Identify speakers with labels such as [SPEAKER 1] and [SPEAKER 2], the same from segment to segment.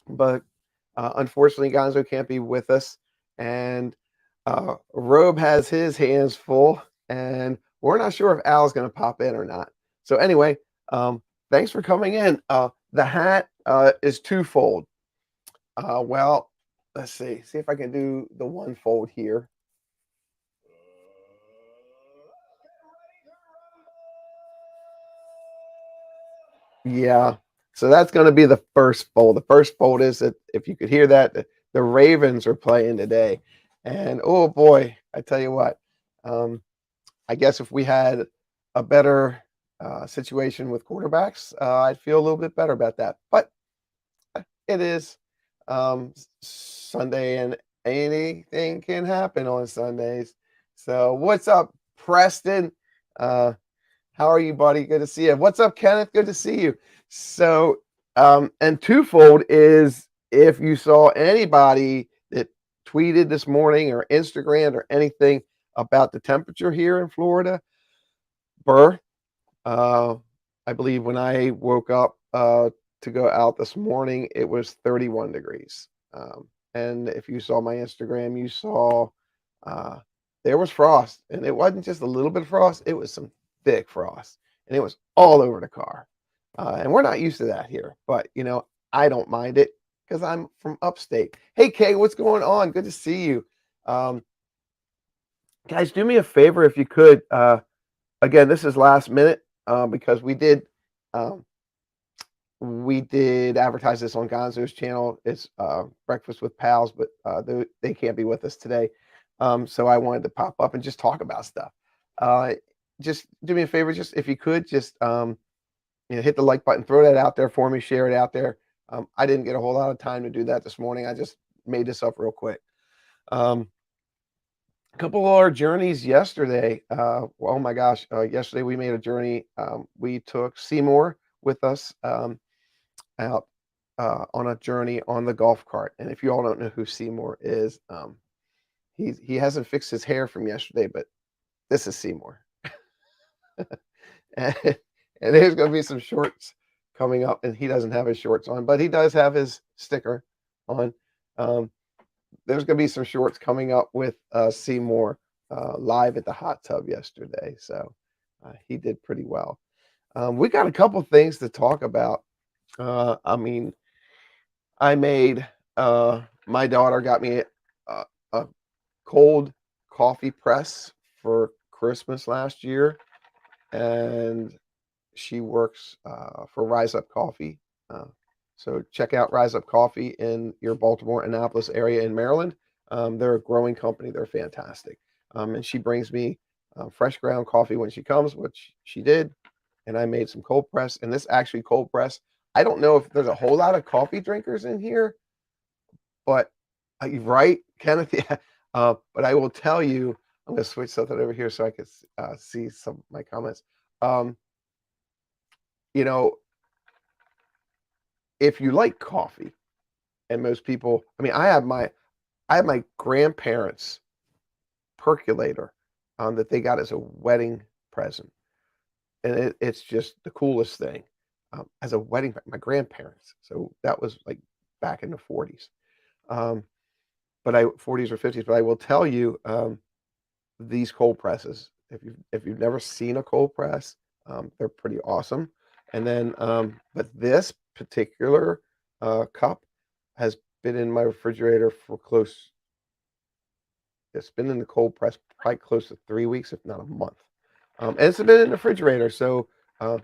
[SPEAKER 1] but unfortunately, Gonzo can't be with us, and Robe has his hands full, and we're not sure if Al's going to pop in or not. So anyway, thanks for coming in. The hat is twofold. Well, let's see if I can do the one fold here. Yeah. So that's going to be the first fold. The first fold is that if you could hear that, the Ravens are playing today. And oh boy, I tell you what, um, I guess if we had a better situation with quarterbacks, I'd feel a little bit better about that. But it is Sunday, and anything can happen on Sundays. So, what's up, Preston? Uh, how are you, buddy? Good to see you. What's up, Kenneth? Good to see you. So, and twofold is if you saw anybody that tweeted this morning or Instagram or anything about the temperature here in Florida, Burr, uh, I believe when I woke up to go out this morning, it was 31 degrees. And if you saw my Instagram, you saw uh, there was frost, and it wasn't just a little bit of frost; it was some thick frost, and it was all over the car. And we're not used to that here, but I don't mind it because I'm from upstate. Hey, Kay, what's going on? Good to see you. Um, guys, do me a favor if you could. Again, this is last minute because um, we did advertise this on Gonzo's channel. It's Breakfast with Pals, but they can't be with us today. So I wanted to pop up and just talk about stuff. Uh, just do me a favor, just if you could, just hit the like button, throw that out there for me, share it out there. I didn't get a whole lot of time to do that this morning. I just made this up real quick. Um, a couple of our journeys yesterday. Oh my gosh! Yesterday we made a journey. We took Seymour with us out on a journey on the golf cart. And if you all don't know who Seymour is, he hasn't fixed his hair from yesterday, but this is Seymour. and, and there's going to be some shorts coming up, and he doesn't have his shorts on, but he does have his sticker on. Um, there's going to be some shorts coming up with Seymour live at the hot tub yesterday. So he did pretty well. We got a couple things to talk about. I mean, I made my daughter got me a cold coffee press for Christmas last year, and she works for Rise Up Coffee. Uh, so check out Rise Up Coffee in your Baltimore, Annapolis area in Maryland. They're a growing company. They're fantastic. And she brings me fresh ground coffee when she comes, which she did. And I made some cold press. And this actually cold press, I don't know if there's a whole lot of coffee drinkers in here, but you're right, Kenneth. Yeah. But I will tell you, I'm going to switch something over here so I can see some of my comments. Um, you know, if you like coffee, and most people, I mean, I have my grandparents' percolator that they got as a wedding present, and it's just the coolest thing as a wedding. My grandparents, so that was like back in the 40s. Um, but I 40s or 50s. But I will tell you, these cold presses, if you've never seen a cold press, they're pretty awesome. And then, but this particular cup has been in my refrigerator for close. It's been in the cold press probably close to 3 weeks, if not a month. And it's been in the refrigerator, so uh,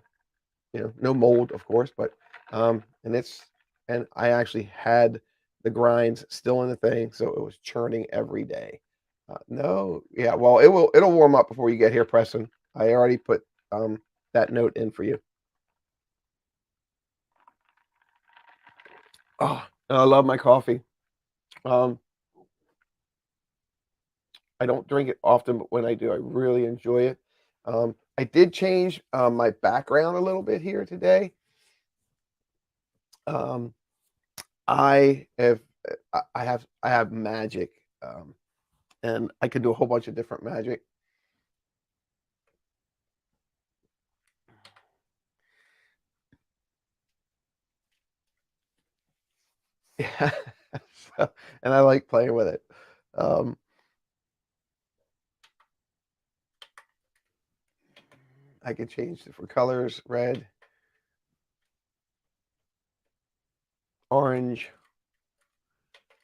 [SPEAKER 1] no mold, of course, but and I actually had the grinds still in the thing, so it was churning every day. No, yeah, well, it'll warm up before you get here, Preston. I already put that note in for you. Oh, I love my coffee. Um, I don't drink it often, but when I do, I really enjoy it. I did change my background a little bit here today. Um, I have I have magic, and I can do a whole bunch of different magic. Yeah. So, and I like playing with it. Um, I can change different colors: red, orange,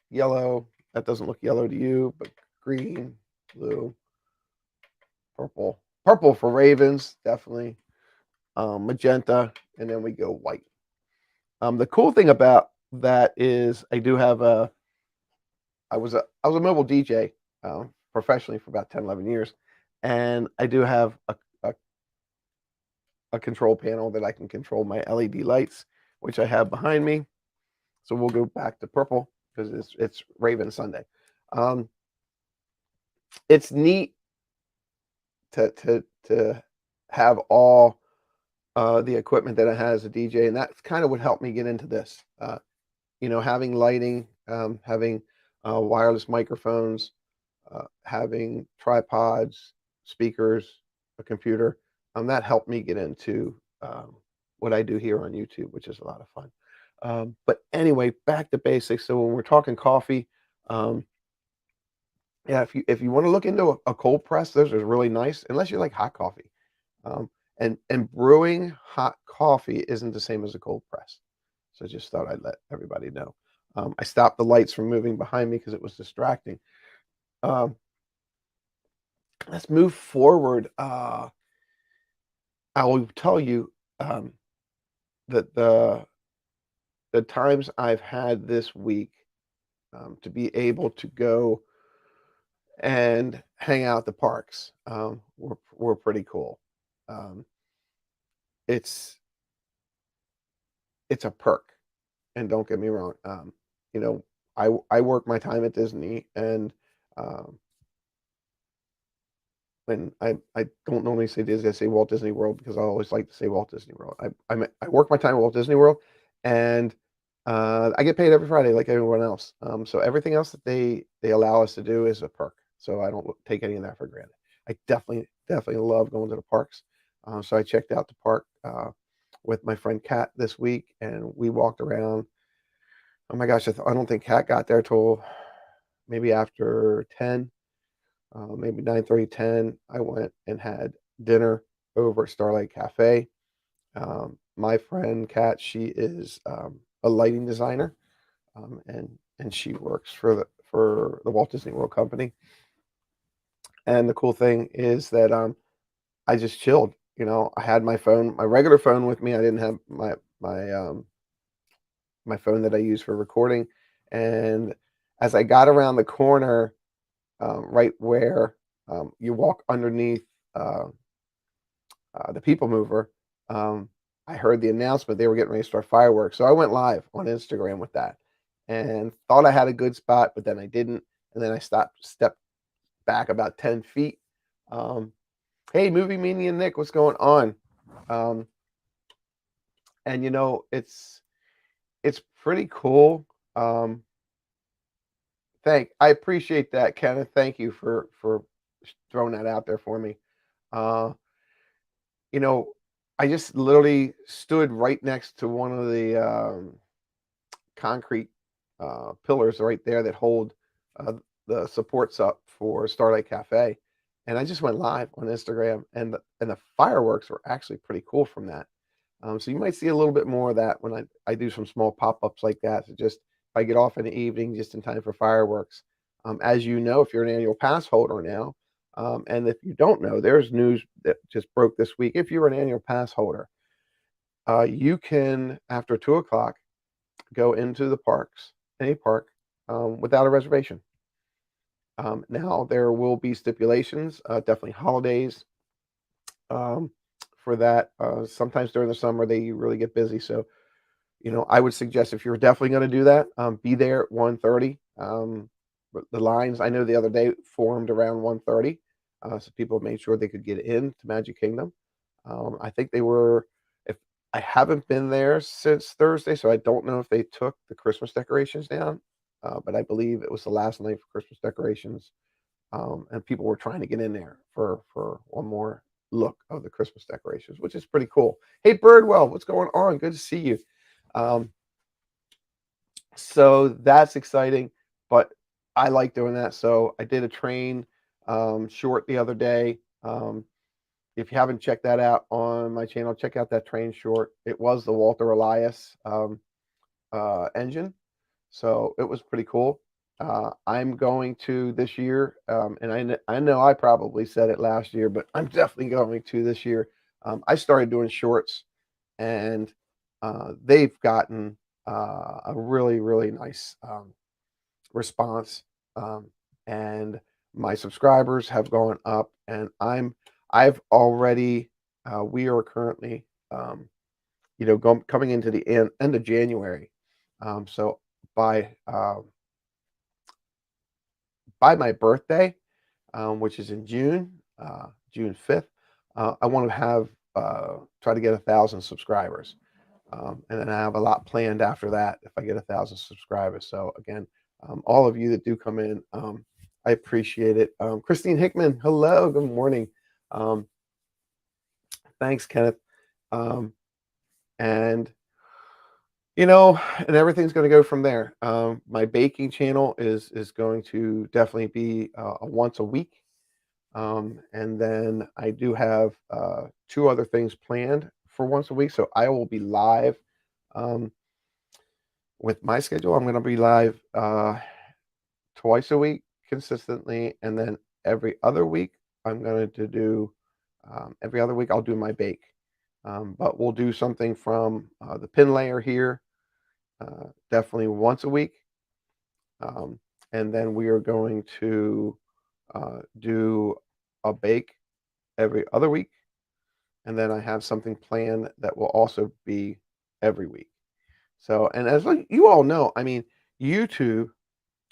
[SPEAKER 1] yellow. That doesn't look yellow to you, but green, blue, purple. Purple for ravens, definitely. Magenta, and then we go white. The cool thing about that is I was a mobile DJ professionally for about 10, 11 years, and I do have a, a control panel that I can control my LED lights, which I have behind me. So we'll go back to purple because it's Raven Sunday. Um, it's neat to have all the equipment that I had as a DJ, and that's kind of what helped me get into this. Having lighting, having wireless microphones, having tripods, speakers, a computer, that helped me get into what I do here on YouTube, which is a lot of fun. But anyway, back to basics. So when we're talking coffee, um, yeah, if you want to look into a cold press, those are really nice, unless you like hot coffee. Um, and brewing hot coffee isn't the same as a cold press. So just thought I'd let everybody know. I stopped the lights from moving behind me because it was distracting. Um, let's move forward. I will tell you that the times I've had this week to be able to go and hang out at the parks were pretty cool. Um, it's it's a perk, and don't get me wrong. You know, I work my time at Disney, um, and I don't normally say Disney. I say Walt Disney World because I always like to say Walt Disney World. I work my time at Walt Disney World, and I get paid every Friday like everyone else. So everything else that they allow us to do is a perk. So I don't take any of that for granted. I definitely love going to the parks. So I checked out the park with my friend Kat this week, and we walked around. Oh my gosh, I don't think Kat got there till maybe after 10, maybe 9:30, 10. I went and had dinner over at Starlight Cafe. My friend Kat, she is a lighting designer, and she works for the Walt Disney World Company. And the cool thing is that I just chilled. I had my phone, my regular phone with me. I didn't have my phone that I use for recording. And as I got around the corner, right where you walk underneath uh, the People Mover, um, I heard the announcement they were getting ready to start fireworks. So I went live on Instagram with that and thought I had a good spot, but then I didn't. And then I stepped back about 10 feet. Um, hey, Movie Mania Nick, what's going on? Um, and it's pretty cool. Um, I appreciate that, Kenneth. Thank you for throwing that out there for me. Uh, you know, I just literally stood right next to one of the concrete pillars right there that hold uh, the supports up for Starlight Cafe, and I just went live on Instagram, and the fireworks were actually pretty cool from that. So you might see a little bit more of that when I do some small pop-ups like that. So just if I get off in the evening, just in time for fireworks. As you know, if you're an annual pass holder now, and if you don't know, there's news that just broke this week. If you're an annual pass holder, you can after 2 o'clock go into the parks, any park, without a reservation. Now there will be stipulations, definitely holidays um, for that. Sometimes during the summer they really get busy, so I would suggest if you're definitely going to do that, be there at 1:30. But the lines I know the other day formed around 1:30, so people made sure they could get in to Magic Kingdom. I think they were. If I haven't been there since Thursday, so I don't know if they took the Christmas decorations down. But I believe it was the last night for Christmas decorations, and people were trying to get in there for one more look of the Christmas decorations, which is pretty cool. Hey, Birdwell, what's going on? Good to see you. Um, So that's exciting, but I like doing that. So I did a train short the other day. If you haven't checked that out on my channel, check out that train short. It was the Walter Elias engine, so it was pretty cool. I'm going to this year, and I know I probably said it last year, but I'm definitely going to this year. I started doing shorts, and they've gotten a really, really nice response, um, and my subscribers have gone up, and I've already we are currently coming into the end of January, so by by my birthday, which is in June, June 5th, I want to have try to get 1,000 subscribers. And then I have a lot planned after that if I get 1,000 subscribers. So again, all of you that do come in, I appreciate it. Christine Hickman, hello, good morning. Um, thanks, Kenneth. Um, and and everything's going to go from there. My baking channel is going to definitely be a once a week. And then I do have two other things planned for once a week. So I will be live um, with my schedule. I'm going to be live twice a week consistently. And then every other week, I'm going to do, every other week, I'll do my bake. But we'll do something from the pin layer here, definitely once a week. And then we are going to do a bake every other week. And then I have something planned that will also be every week. So, and as you all know, I mean, YouTube,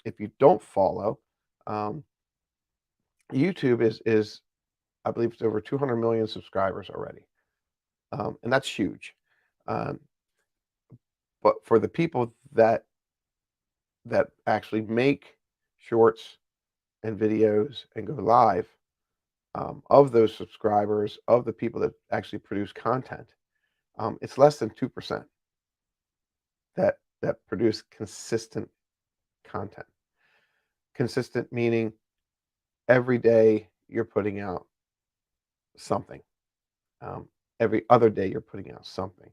[SPEAKER 1] if you don't follow, um, YouTube is I believe it's over 200 million subscribers already, and that's huge. Um, but for the people that actually make shorts and videos and go live, of those subscribers, of the people that actually produce content, it's less than 2% that produce consistent content. Consistent meaning every day you're putting out something. Um, every other day you're putting out something.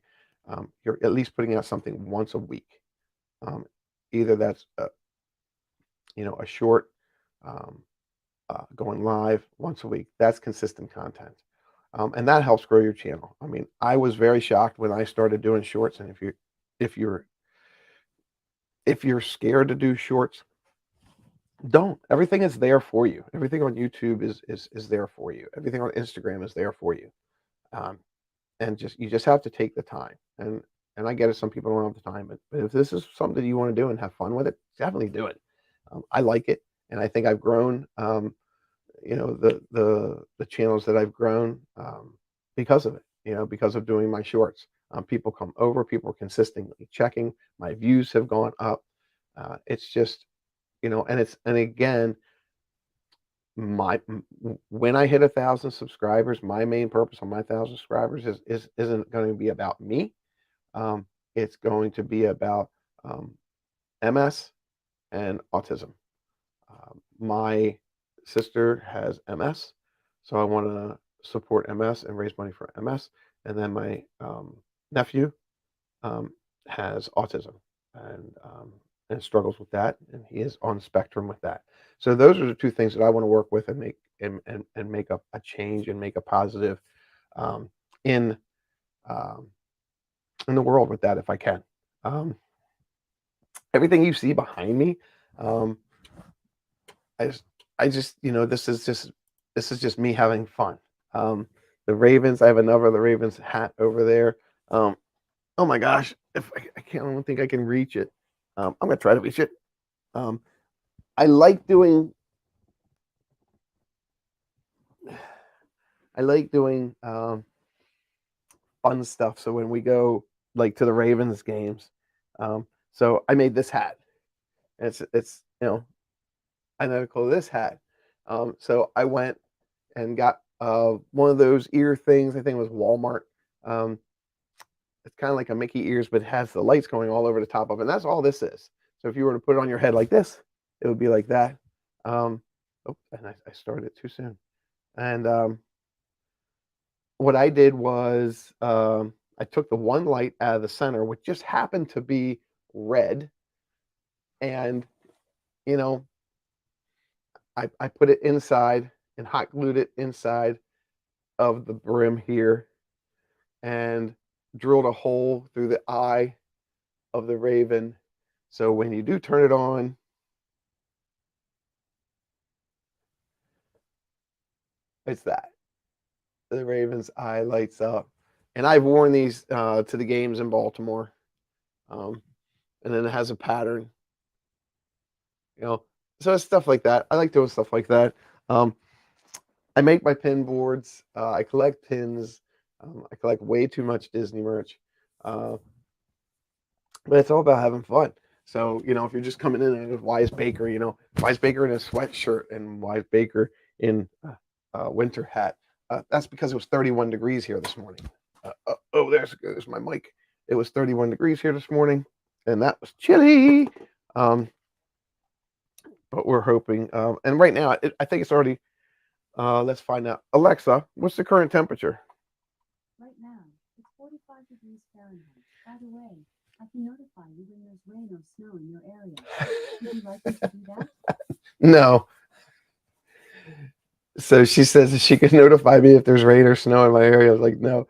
[SPEAKER 1] You're at least putting out something once a week. Um, either that's a short um, going live once a week. That's consistent content, and that helps grow your channel. I mean, I was very shocked when I started doing shorts, and if you're if you're scared to do shorts, don't. Everything is there for you. Everything on YouTube is there for you. Everything on Instagram is there for you. Um, and you just have to take the time. And I get it. Some people don't have the time, but if this is something that you want to do and have fun with it, definitely do it. I like it, and I think I've grown. The channels that I've grown because of it. Because of doing my shorts. People come over. People are consistently checking. My views have gone up. It's just and again, when I hit 1,000 subscribers, my main purpose on my 1,000 subscribers isn't going to be about me. It's going to be about MS and autism. My sister has MS, so I want to support MS and raise money for MS. And then my nephew um, has autism and struggles with that, and he is on spectrum with that. So those are the two things that I want to work with and make a change and make a positive um, in um, in the world with that if I can. Um, Everything you see behind me, um, I just this is just me having fun. Um, the Ravens, I have another of the Ravens hat over there. Oh my gosh, if I can't, I don't think I can reach it. I'm gonna try to reach it. Um, I like doing fun stuff. So when we go like to the Ravens games, so I made this hat. It's I know to call this hat. So I went and got one of those ear things. I think it was Walmart. Um, it's kind of like a Mickey ears, but it has the lights going all over the top of it. And that's all this is. So if you were to put it on your head like this, it would be like that. Oh, and I started it too soon. And what I did was I took the one light out of the center, which just happened to be red, and you know, I put it inside and hot glued it inside of the brim here and drilled a hole through the eye of the raven. So when you do turn it on, it's that. The raven's eye lights up. And I've worn these to the games in Baltimore. Um, and then it has a pattern, you know. So it's stuff like that. I like doing stuff like that. Um, I make my pin boards. I collect pins. I collect way too much Disney merch. Uh, but it's all about having fun. So, if you're just coming in as Wise Baker, Wise Baker in a sweatshirt and Wise Baker in a winter hat, that's because it was 31 degrees here this morning. Oh, there's my mic. It was 31 degrees here this morning, and that was chilly. But we're hoping, and right now, I think it's already, let's find out. Alexa, what's the current temperature?
[SPEAKER 2] Right now, it's 45 degrees Fahrenheit. By the way, I can notify you when there's rain or snow in your area. Would you like me to do that?
[SPEAKER 1] No. So she says that she can notify me if there's rain or snow in my area. I was like, no.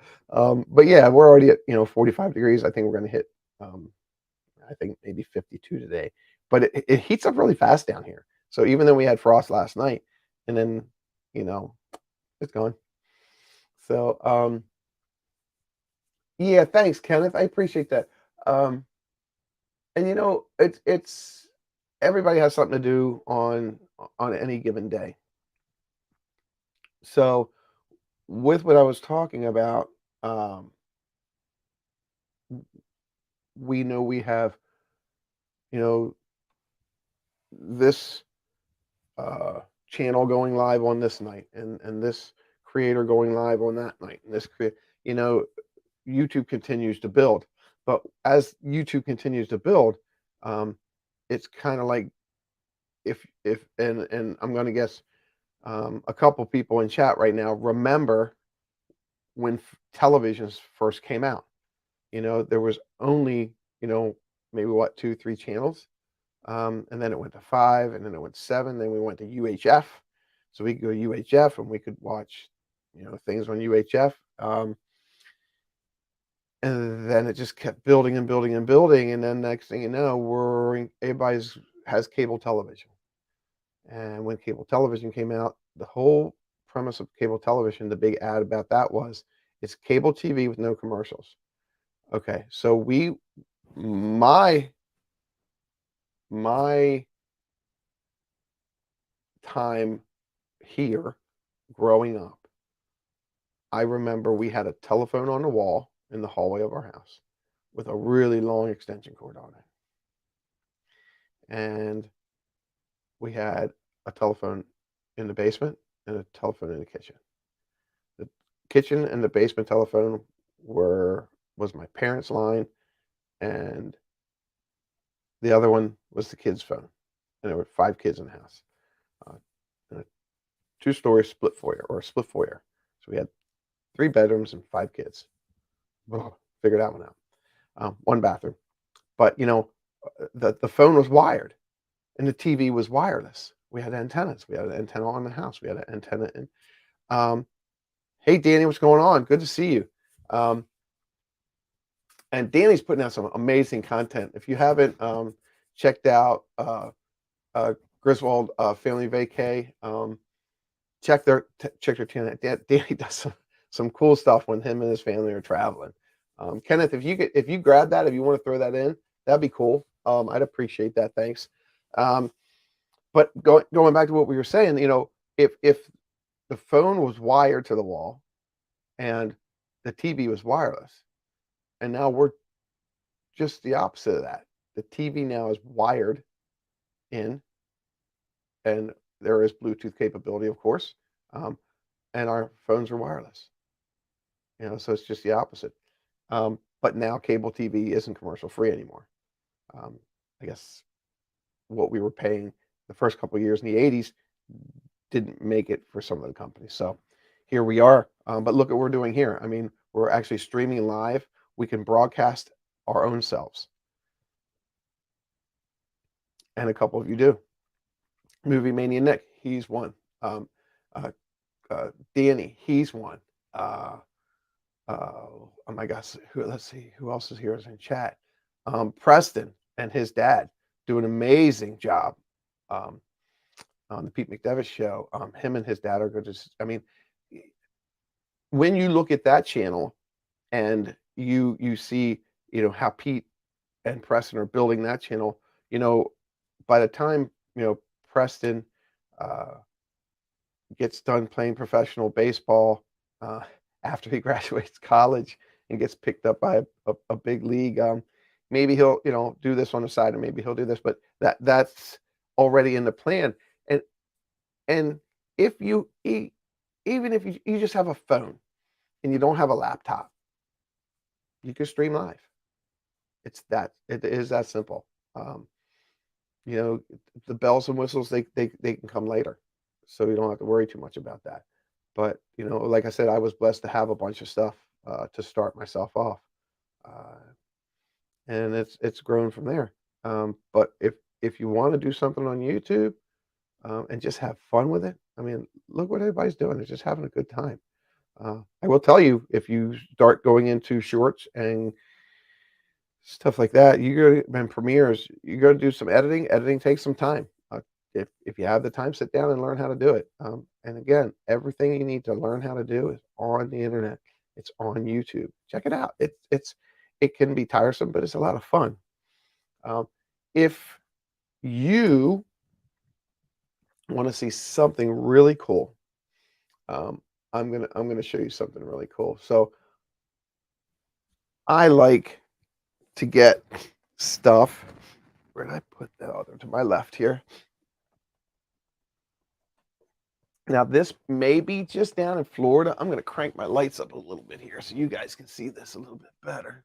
[SPEAKER 1] But yeah, we're already at 45 degrees. I think we're going to hit, I think maybe 52 today. But it heats up really fast down here. So even though we had frost last night, and then it's gone. So yeah, thanks, Kenneth. I appreciate that. And it's everybody has something to do on any given day. So with what I was talking about, we know we have, this channel going live on this night, and this creator going live on that night, and YouTube continues to build. But as YouTube continues to build, it's kind of like if and I'm going to guess a couple people in chat right now remember when televisions first came out. There was only maybe what 2, 3 channels, and then it went to 5, and then it went to 7. Then we went to UHF, so we could go to UHF and we could watch things on UHF. And then it just kept building and building and building, and then next thing you know, everybody's has cable television. And when cable television came out, the whole premise of cable television, the big ad about that was it's cable TV with no commercials. Okay, so my time here growing up, I remember we had a telephone on the wall in the hallway of our house with a really long extension cord on it. And we had a telephone in the basement and a telephone in the kitchen. The kitchen and the basement telephone was my parents' line, and the other one was the kids' phone. And there were 5 kids in the house. In a 2-story split foyer or a split foyer. So we had 3 bedrooms and 5 kids. Well, figure that one out. 1 bathroom. But the phone was wired, and the TV was wireless. We had antennas. We had an antenna on the house. We had an antenna in. Hey, Danny, what's going on? Good to see you. And Danny's putting out some amazing content. If you haven't checked out Griswold Family Vacay, check their channel. Danny does some cool stuff when him and his family are traveling. Kenneth, if you grab that, if you want to throw that in, that'd be cool. I'd appreciate that. Thanks. But going back to what we were saying, if the phone was wired to the wall and the TV was wireless, and now we're just the opposite of that. The TV now is wired in, and there is Bluetooth capability, of course, and our phones are wireless. So it's just the opposite. But now cable TV isn't commercial free anymore. I guess what we were paying the first couple of years in the 80s didn't make it for some of the companies. So here we are. But look at what we're doing here. I mean, we're actually streaming live. We can broadcast our own selves. And a couple of you do. Movie Mania Nick, he's one. Uh, Danny, he's one. Oh my gosh, let's see, who else is here is in chat? Preston and his dad do an amazing job um, on the Pete McDevitt show. Him and his dad are good. I mean, when you look at that channel and you see, how Pete and Preston are building that channel, by the time, Preston uh, gets done playing professional baseball uh, after he graduates college and gets picked up by a big league. Maybe he'll, do this on the side, and maybe he'll do this, but that's already in the plan. And and if you even if you just have a phone and you don't have a laptop, you can stream live. It is that simple. Um, the bells and whistles, they can come later, so you don't have to worry too much about that. But like I said, I was blessed to have a bunch of stuff to start myself off, uh, and it's grown from there. But if you want to do something on YouTube and just have fun with it, I mean, look what everybody's doing. They're just having a good time. I will tell you, if you start going into shorts and stuff like that, you go and premieres, you got to do some editing. Editing takes some time. If you have the time, sit down and learn how to do it. And again, everything you need to learn how to do is on the internet. It's on YouTube. Check it out. It can be tiresome, but it's a lot of fun. If you want to see something really cool, I'm gonna show you something really cool. So I like to get stuff. Where did I put that? Oh, to my left here. Now, this may be just down in Florida. I'm going to crank my lights up a little bit here so you guys can see this a little bit better.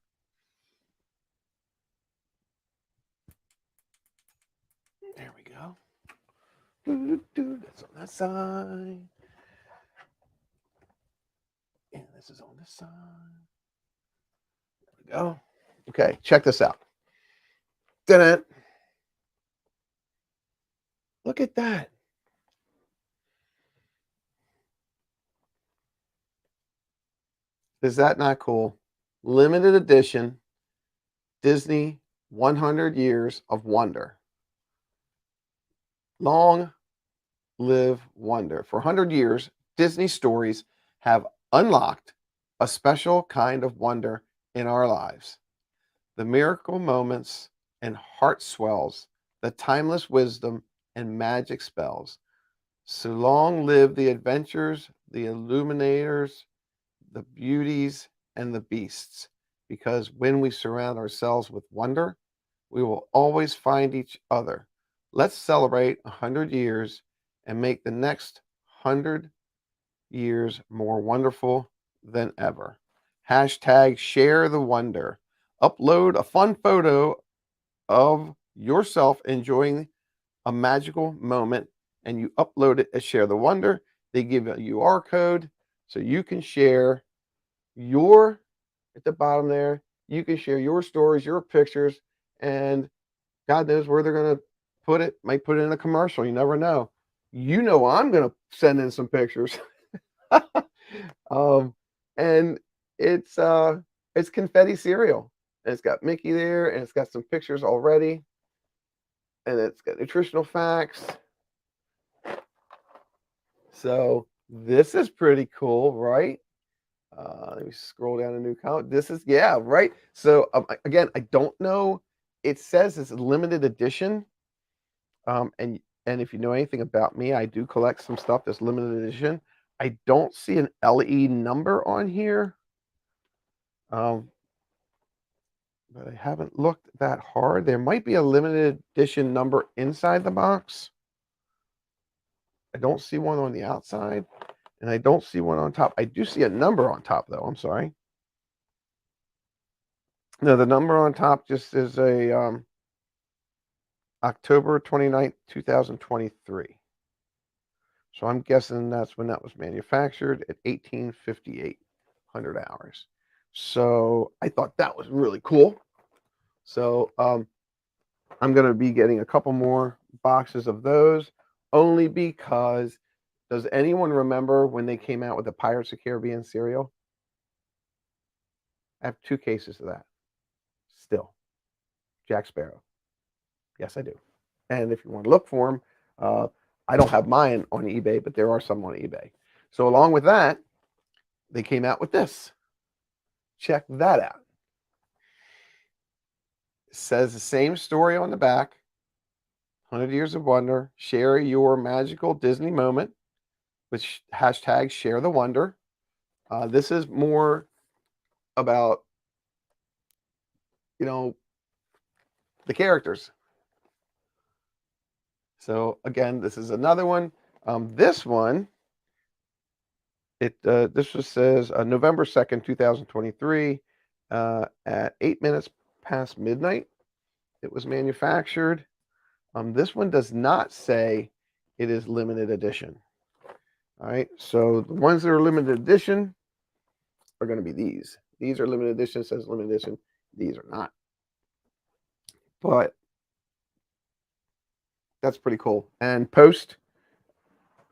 [SPEAKER 1] There we go. That's on that side. And this is on this side. There we go. Okay, check this out. Dun-dun. Look at that. Is that not cool? Limited edition Disney 100 Years of Wonder. Long live wonder. For 100 years, Disney stories have unlocked a special kind of wonder in our lives. The miracle moments and heart swells, the timeless wisdom and magic spells. So long live the adventures, the illuminators, the beauties, and the beasts. Because when we surround ourselves with wonder, we will always find each other. Let's celebrate 100 years and make the next 100 years more wonderful than ever. Hashtag share the wonder. Upload a fun photo of yourself enjoying a magical moment and you upload it as Share the Wonder. They give a UR code so you can share your, at the bottom there, you can share your stories, your pictures, and God knows where they're going to put it. Might put it in a commercial. You never know. I'm going to send in some pictures. And it's confetti cereal. And it's got Mickey there, and it's got some pictures already, and it's got nutritional facts. So this is pretty cool, right? Let me scroll down a new comment. This is, yeah, right. So again, I don't know. It says it's a limited edition. And if you know anything about me, I do collect some stuff that's limited edition. I don't see an LE number on here. But I haven't looked that hard. There might be a limited edition number inside the box. I don't see one on the outside, and I don't see one on top. I do see a number on top, though. I'm sorry. No, the number on top just is a October 29th, 2023. So I'm guessing that's when that was manufactured at 1858, 100 hours. So I thought that was really cool. So I'm going to be getting a couple more boxes of those only because does anyone remember when they came out with the Pirates of the Caribbean cereal? I have 2 cases of that still. Jack Sparrow. Yes, I do. And if you want to look for them, I don't have mine on eBay, but there are some on eBay. So along with that, they came out with this. Check that out. It says the same story on the back. 100 Years of Wonder. Share your magical Disney moment with hashtag share the wonder. This is more about, the characters. So again, this is another one. This one, this just says November 2nd, 2023, at 8 minutes past midnight. It was manufactured. This one does not say it is limited edition. All right, so the ones that are limited edition are going to be these. These are limited edition. It says limited edition. These are not. But that's pretty cool. And Post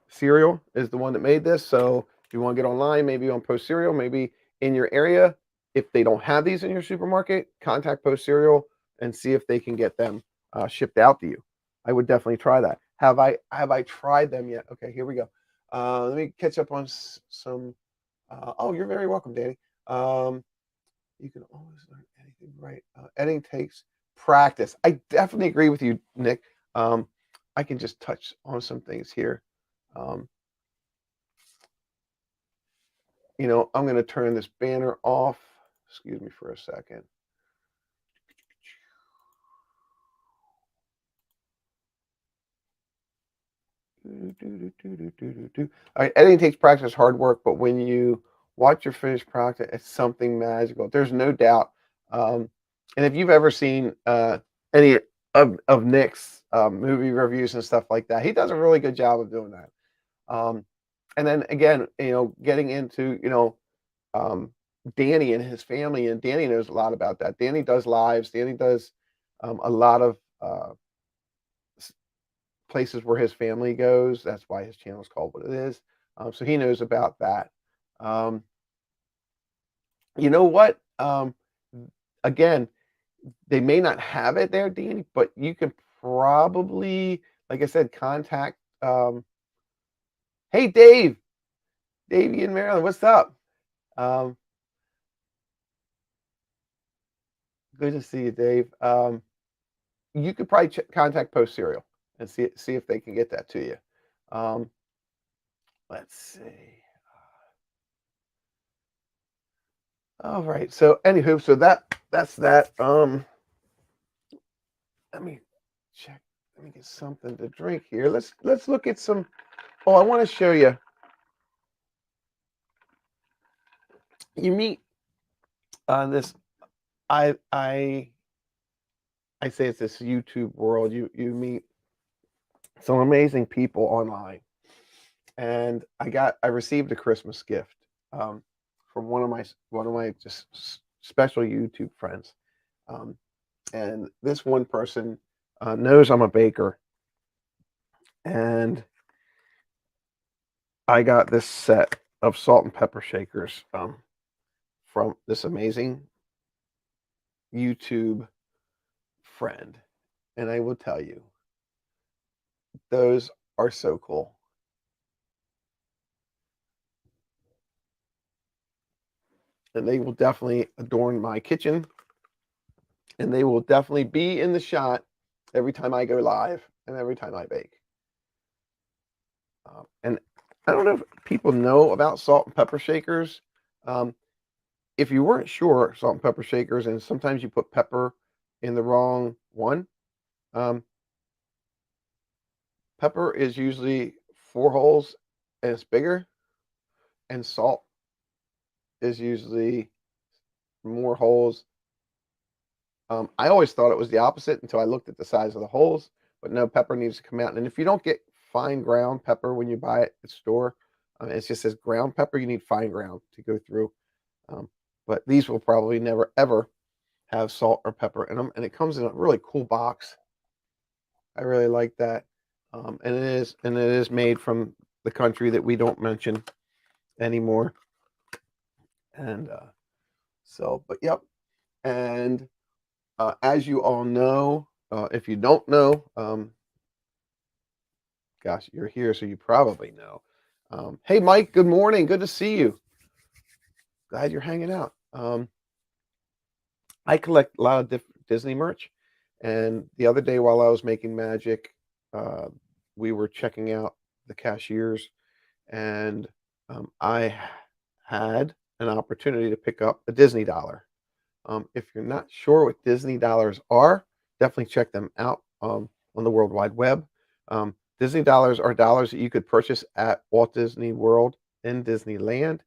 [SPEAKER 1] Cereal is the one that made this. So if you want to get online, maybe on Post Cereal, maybe in your area, if they don't have these in your supermarket, contact Post Cereal and see if they can get them shipped out to you. I would definitely try that. Have I tried them yet? Okay, here we go. Let me catch up on some. Oh, you're very welcome, Danny. You can always learn anything, right? Editing takes practice. I definitely agree with you, Nick. I can just touch on some things here. I'm going to turn this banner off. Excuse me for a second. All right, editing takes practice, hard work, but when you watch your finished product, it's something magical. There's no doubt. And if you've ever seen any of Nick's movie reviews and stuff like that, he does a really good job of doing that. And then again, getting into Danny and his family, and Danny knows a lot about that. Danny does lives. Danny does a lot of places where his family goes. That's why his channel is called what it is. So he knows about that. You know what? Again, they may not have it there, Danny, but you can probably, like I said, contact. Hey, Dave, Davey in Maryland, what's up? Good to see you, Dave. You could probably contact Post Cereal and see if they can get that to you. Let's see. All right. So anywho, so that's that. Let me check. Let me get something to drink here. Let's look at some. Oh, I want to show you. You meet this. I say it's this YouTube world. You meet some amazing people online, and I received a Christmas gift from one of my just special YouTube friends, and this one person knows I'm a baker, and I got this set of salt and pepper shakers from this amazing YouTube friend, and I will tell you, those are so cool. And they will definitely adorn my kitchen, and they will definitely be in the shot every time I go live and every time I bake. And I don't know if people know about salt and pepper shakers. If you weren't sure, salt and pepper shakers, and sometimes you put pepper in the wrong one. Pepper is usually 4 holes and it's bigger, and salt is usually more holes. I always thought it was the opposite until I looked at the size of the holes. but no, pepper needs to come out. And if you don't get fine ground pepper when you buy it at the store, it just says ground pepper. You need fine ground to go through. Um, but these will probably never ever have salt or pepper in them, and it comes in a really cool box. I really like that, and it is made from the country that we don't mention anymore. And so, but yep. And as you all know, if you don't know, gosh, you're here, so you probably know. Hey, Mike, good morning. Good to see you. Glad you're hanging out. I collect a lot of Disney merch. And the other day while I was making magic, uh, we were checking out the cashiers, and I had an opportunity to pick up a Disney dollar. If you're not sure what Disney dollars are, definitely check them out on the World Wide Web. Disney dollars are dollars that you could purchase at Walt Disney World in Disneyland,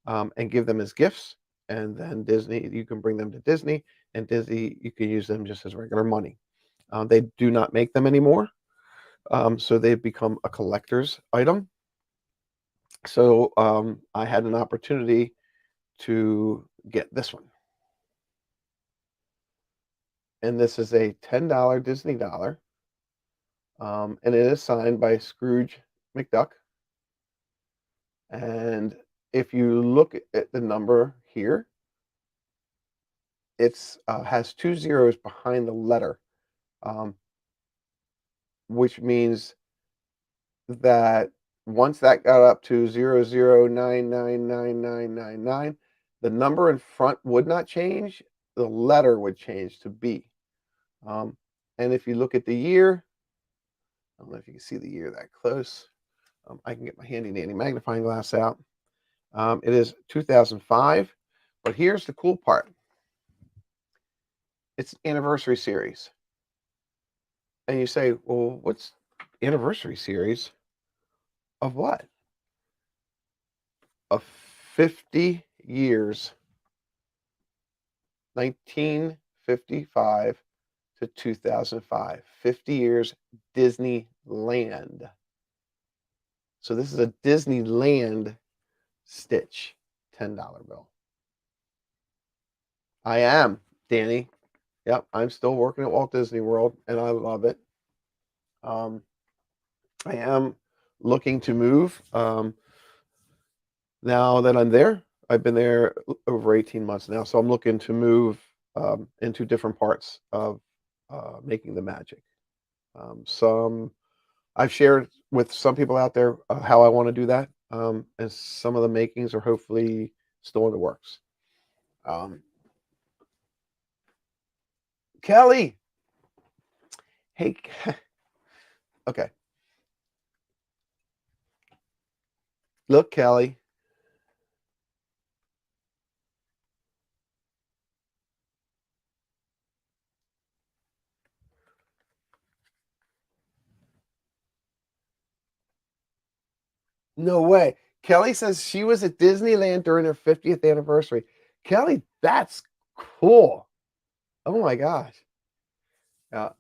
[SPEAKER 1] and give them as gifts. And then Disney, you can bring them to Disney, and Disney, you can use them just as regular money. They do not make them anymore, so they've become a collector's item. So I had an opportunity to get this one. And this is a $10 Disney dollar. And it is signed by Scrooge McDuck. And if you look at the number here, it's has 2 zeros behind the letter, um, which means that once that got up to 00999999, the number in front would not change. The letter would change to B. And if you look at the year, I don't know if you can see the year that close. I can get my handy dandy magnifying glass out. It is 2005, but here's the cool part. It's an anniversary series. And you say, well, what's anniversary series of what? Of 50 years, 1955 to 2005. 50 years Disneyland. So this is a Disneyland Stitch $10 bill. I am, Danny. Yep, I'm still working at Walt Disney World, and I love it. I am looking to move. Now that I'm there, I've been there over 18 months now, so I'm looking to move into different parts of making the magic. Some I've shared with some people out there how I want to do that, and some of the makings are hopefully still in the works. Kelly, hey, okay, look, Kelly. No way. Kelly says she was at Disneyland during her 50th anniversary. Kelly, that's cool. Oh my gosh. Uh,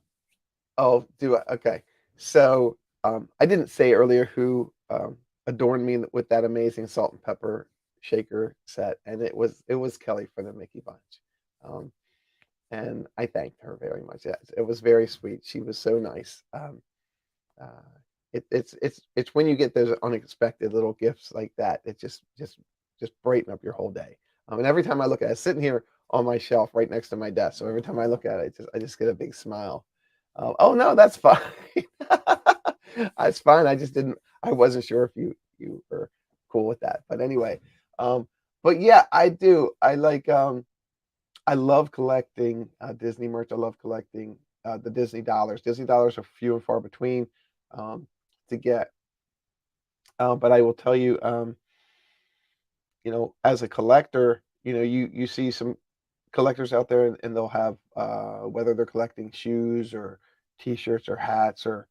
[SPEAKER 1] oh, do I? Okay. So I didn't say earlier who adorned me with that amazing salt and pepper shaker set, and it was Kelly from the Mickey Bunch. Um, and I thanked her very much. It was very sweet. She was so nice. Uh, it's when you get those unexpected little gifts like that, it just brighten up your whole day. And every time I look at it, it's sitting here on my shelf right next to my desk. So every time I look at it, I just get a big smile. Oh no, that's fine. That's fine. I wasn't sure if you were cool with that. But anyway, but yeah, I do. I love collecting Disney merch. I love collecting the Disney dollars. Disney dollars are few and far between to get. But I will tell you, as a collector, you see some collectors out there, and they'll have whether they're collecting shoes or T-shirts or hats or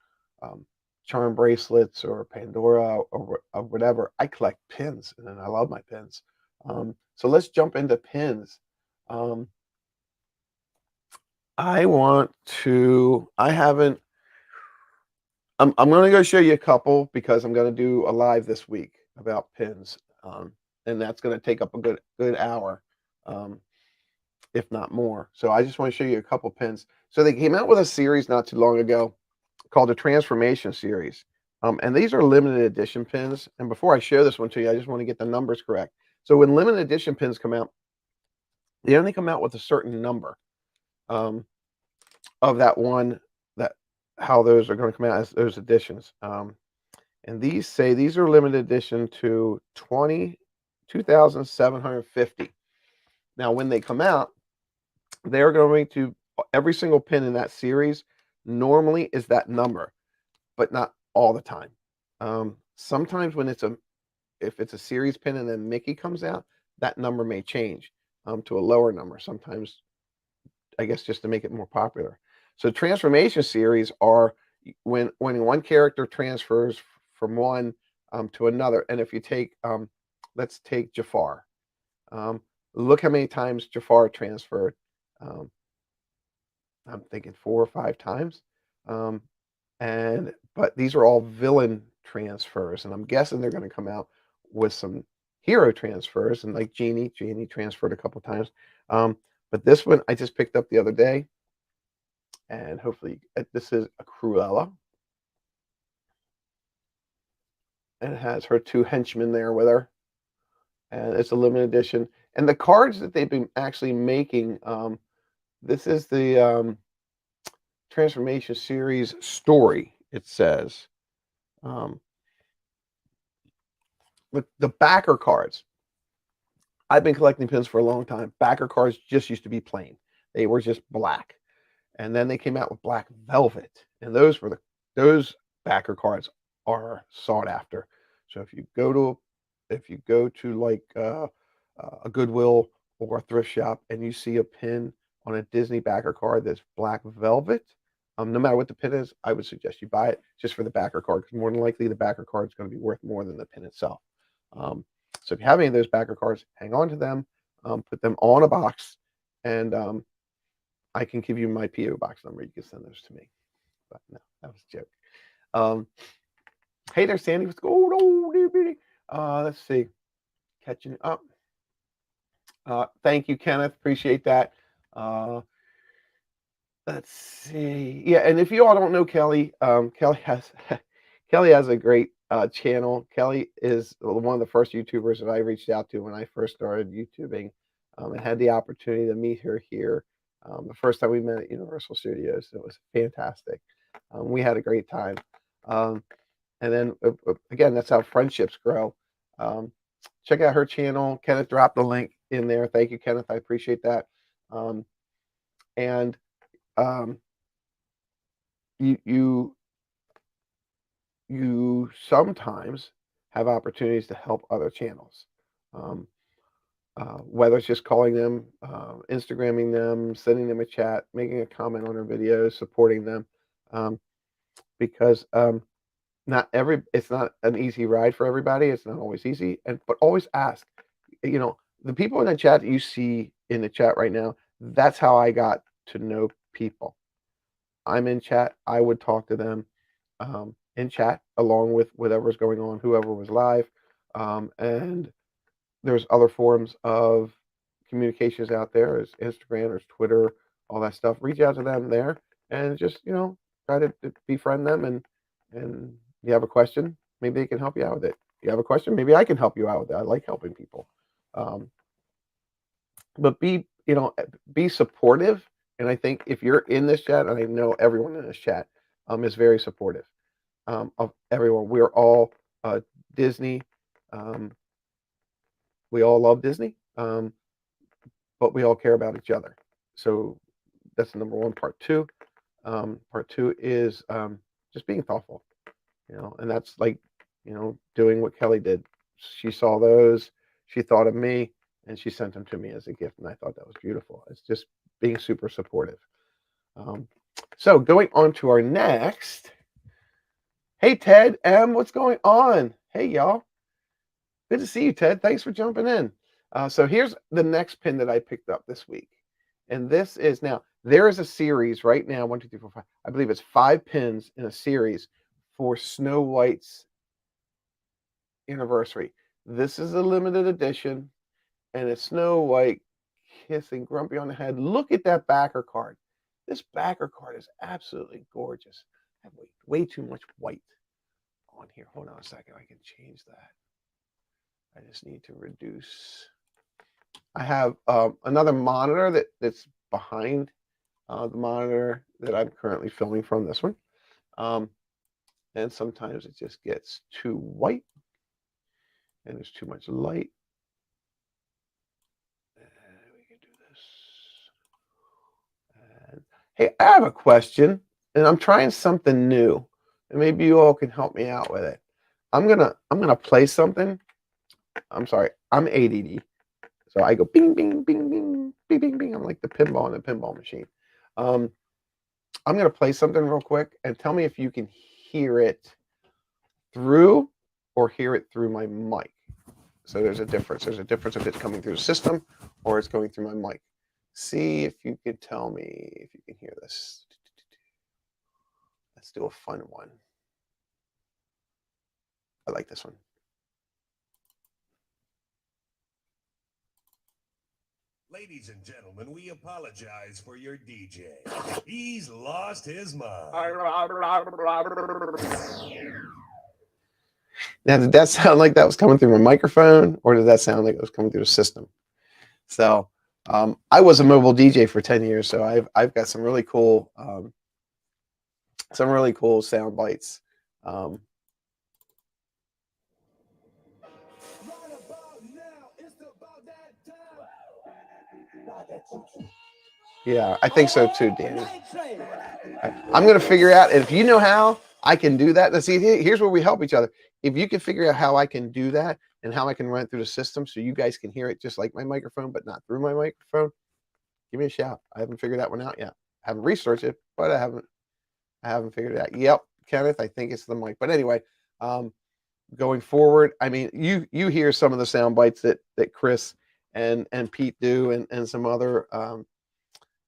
[SPEAKER 1] charm bracelets or Pandora or whatever. I collect pins, and I love my pins. So let's jump into pins. I want to. I haven't. I'm going to go show you a couple because I'm going to do a live this week about pins, and that's going to take up a good hour, um, if not more. So I just want to show you a couple pins. So they came out with a series not too long ago called the Transformation Series, and these are limited edition pins. And before I show this one to you, I just want to get the numbers correct. So when limited edition pins come out, they only come out with a certain number. Um, of that one, that how those are going to come out as those editions. And these are limited edition to 2,750. Now, when they come out, they're going to every single pin in that series normally is that number, but not all the time. Sometimes when if it's a series pin and then Mickey comes out, that number may change to a lower number. Sometimes, I guess, just to make it more popular. So transformation series are when one character transfers from one to another. And if you take, let's take Jafar. Um, Look how many times Jafar transferred. Um, I'm thinking 4 or 5 times. Um, but these are all villain transfers, and I'm guessing they're going to come out with some hero transfers. And like Genie transferred a couple times. But this one I just picked up the other day, and hopefully this is a Cruella, and it has her 2 henchmen there with her, and it's a limited edition. And the cards that they've been actually making, this is the Transformation Series story. It says the backer cards. I've been collecting pins for a long time. Backer cards just used to be plain; they were just black. And then they came out with black velvet, and those backer cards are sought after. So if you go to like a Goodwill or a thrift shop and you see a pin on a Disney backer card that's black velvet, no matter what the pin is, I would suggest you buy it just for the backer card, because more than likely the backer card is going to be worth more than the pin itself. Um, so if you have any of those backer cards, hang on to them, put them on a box, and I can give you my PO box number. You can send those to me. But no, that was a joke. Um, hey there, Sandy. What's going on, dear beauty? Let's see. Catching up. Thank you, Kenneth. Appreciate that. Uh, let's see. Yeah, and if you all don't know Kelly, Kelly has Kelly has a great channel. Kelly is one of the first YouTubers that I reached out to when I first started YouTubing, and had the opportunity to meet her here. The first time we met at Universal Studios, it was fantastic. We had a great time. Um, and then again, that's how friendships grow. Um, Check out her channel. Kenneth dropped the link in there. Thank you, Kenneth. I appreciate that. Um, and um, you you you sometimes have opportunities to help other channels. Um, whether it's just calling them, Instagramming them, sending them a chat, making a comment on their videos, supporting them, um, because it's not an easy ride for everybody. It's not always easy, but always ask. The people in the chat that you see in the chat right now, that's how I got to know people. I'm in chat. I would talk to them in chat along with whatever's going on, whoever was live, and there's other forms of communications out there. There's Instagram, there's Twitter, all that stuff. Reach out to them there and just try to befriend them. And you have a question, maybe they can help you out with it. You have a question, maybe I can help you out with it. I like helping people. But be supportive. And I think if you're in this chat, and I know everyone in this chat is very supportive of everyone. We're all Disney. We all love Disney, but we all care about each other. So that's number one. Part two is just being thoughtful, and that's like, doing what Kelly did. She saw those, she thought of me, and she sent them to me as a gift, and I thought that was beautiful. It's just being super supportive. So going on to our next. Hey, Ted M, what's going on? Hey, y'all. Good to see you, Ted. Thanks for jumping in. So here's the next pin that I picked up this week. And this is now, there is a series right now, 1, 2, 3, 4, 5. I believe it's 5 pins in a series for Snow White's anniversary. This is a limited edition, and it's Snow White kissing Grumpy on the head. Look at that backer card. This backer card is absolutely gorgeous. I have way too much white on here. Hold on a second. I can change that. I just need to reduce. I have another monitor that's behind the monitor that I'm currently filming from, this one. And sometimes it just gets too white and there's too much light. And we can do this. And, hey, I have a question, and I'm trying something new, and maybe you all can help me out with it. I'm gonna play something. I'm sorry, I'm ADD, so I go bing bing bing bing bing bing bing. I'm like the pinball in the pinball machine. I'm gonna play something real quick, and tell me if you can hear it through or hear it through my mic. So there's a difference. There's a difference if it's coming through the system or it's going through my mic. See if you can tell me if you can hear this. Let's do a fun one. I like this one.
[SPEAKER 3] Ladies and gentlemen, we apologize for your DJ. He's lost his mind.
[SPEAKER 1] Now, did that sound like that was coming through my microphone, or did that sound like it was coming through the system? So I was a mobile DJ for 10 years, so I've got some really cool sound bites. Yeah, I think so too, Danny. I'm going to figure out if you know how I can do that. Now, see, here's where we help each other. If you can figure out how I can do that and how I can run it through the system so you guys can hear it just like my microphone, but not through my microphone, give me a shout. I haven't figured that one out yet. I haven't researched it, but I haven't figured it out. Yep, Kenneth, I think it's the mic. But anyway, going forward, I mean, you hear some of the sound bites that Chris and Pete do, and some other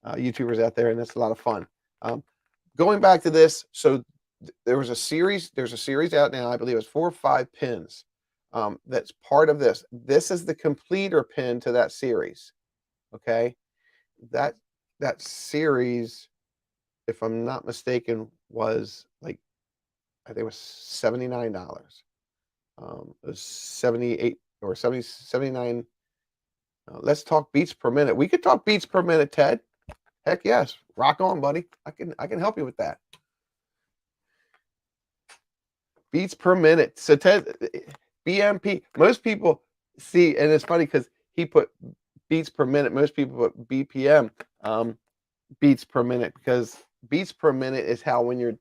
[SPEAKER 1] YouTubers out there, and that's a lot of fun. Going back to this, so there's a series out now. I believe it's 4 or 5 pins. That's part of this. This is the completer pin to that series. Okay, that series, if I'm not mistaken, was like, I think it was $79. It was 78 or 70, 79. Let's talk beats per minute. We could talk beats per minute, Ted. Heck yes. Rock on, buddy. I can help you with that. Beats per minute. So Ted, BMP. Most people see, and it's funny because he put beats per minute. Most people put BPM, beats per minute, because beats per minute is how when you're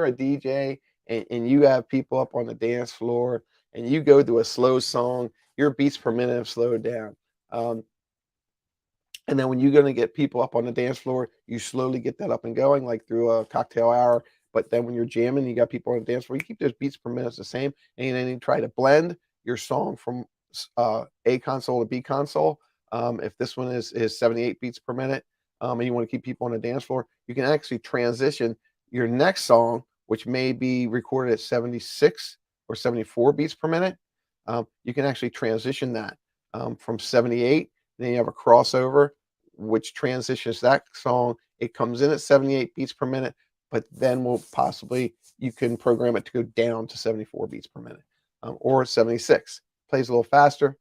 [SPEAKER 1] a DJ and you have people up on the dance floor and you go through a slow song, your beats per minute have slowed down. And then when you're going to get people up on the dance floor, you slowly get that up and going, like through a cocktail hour. But then when you're jamming, you got people on the dance floor, you keep those beats per minute the same. And then you try to blend your song from A console to B console. If this one is 78 beats per minute, and you want to keep people on the dance floor, you can actually transition your next song, which may be recorded at 76 or 74 beats per minute. You can actually transition that from 78. Then you have a crossover, which transitions that song. It comes in at 78 beats per minute, but then you can program it to go down to 74 beats per minute, or 76. Plays a little faster.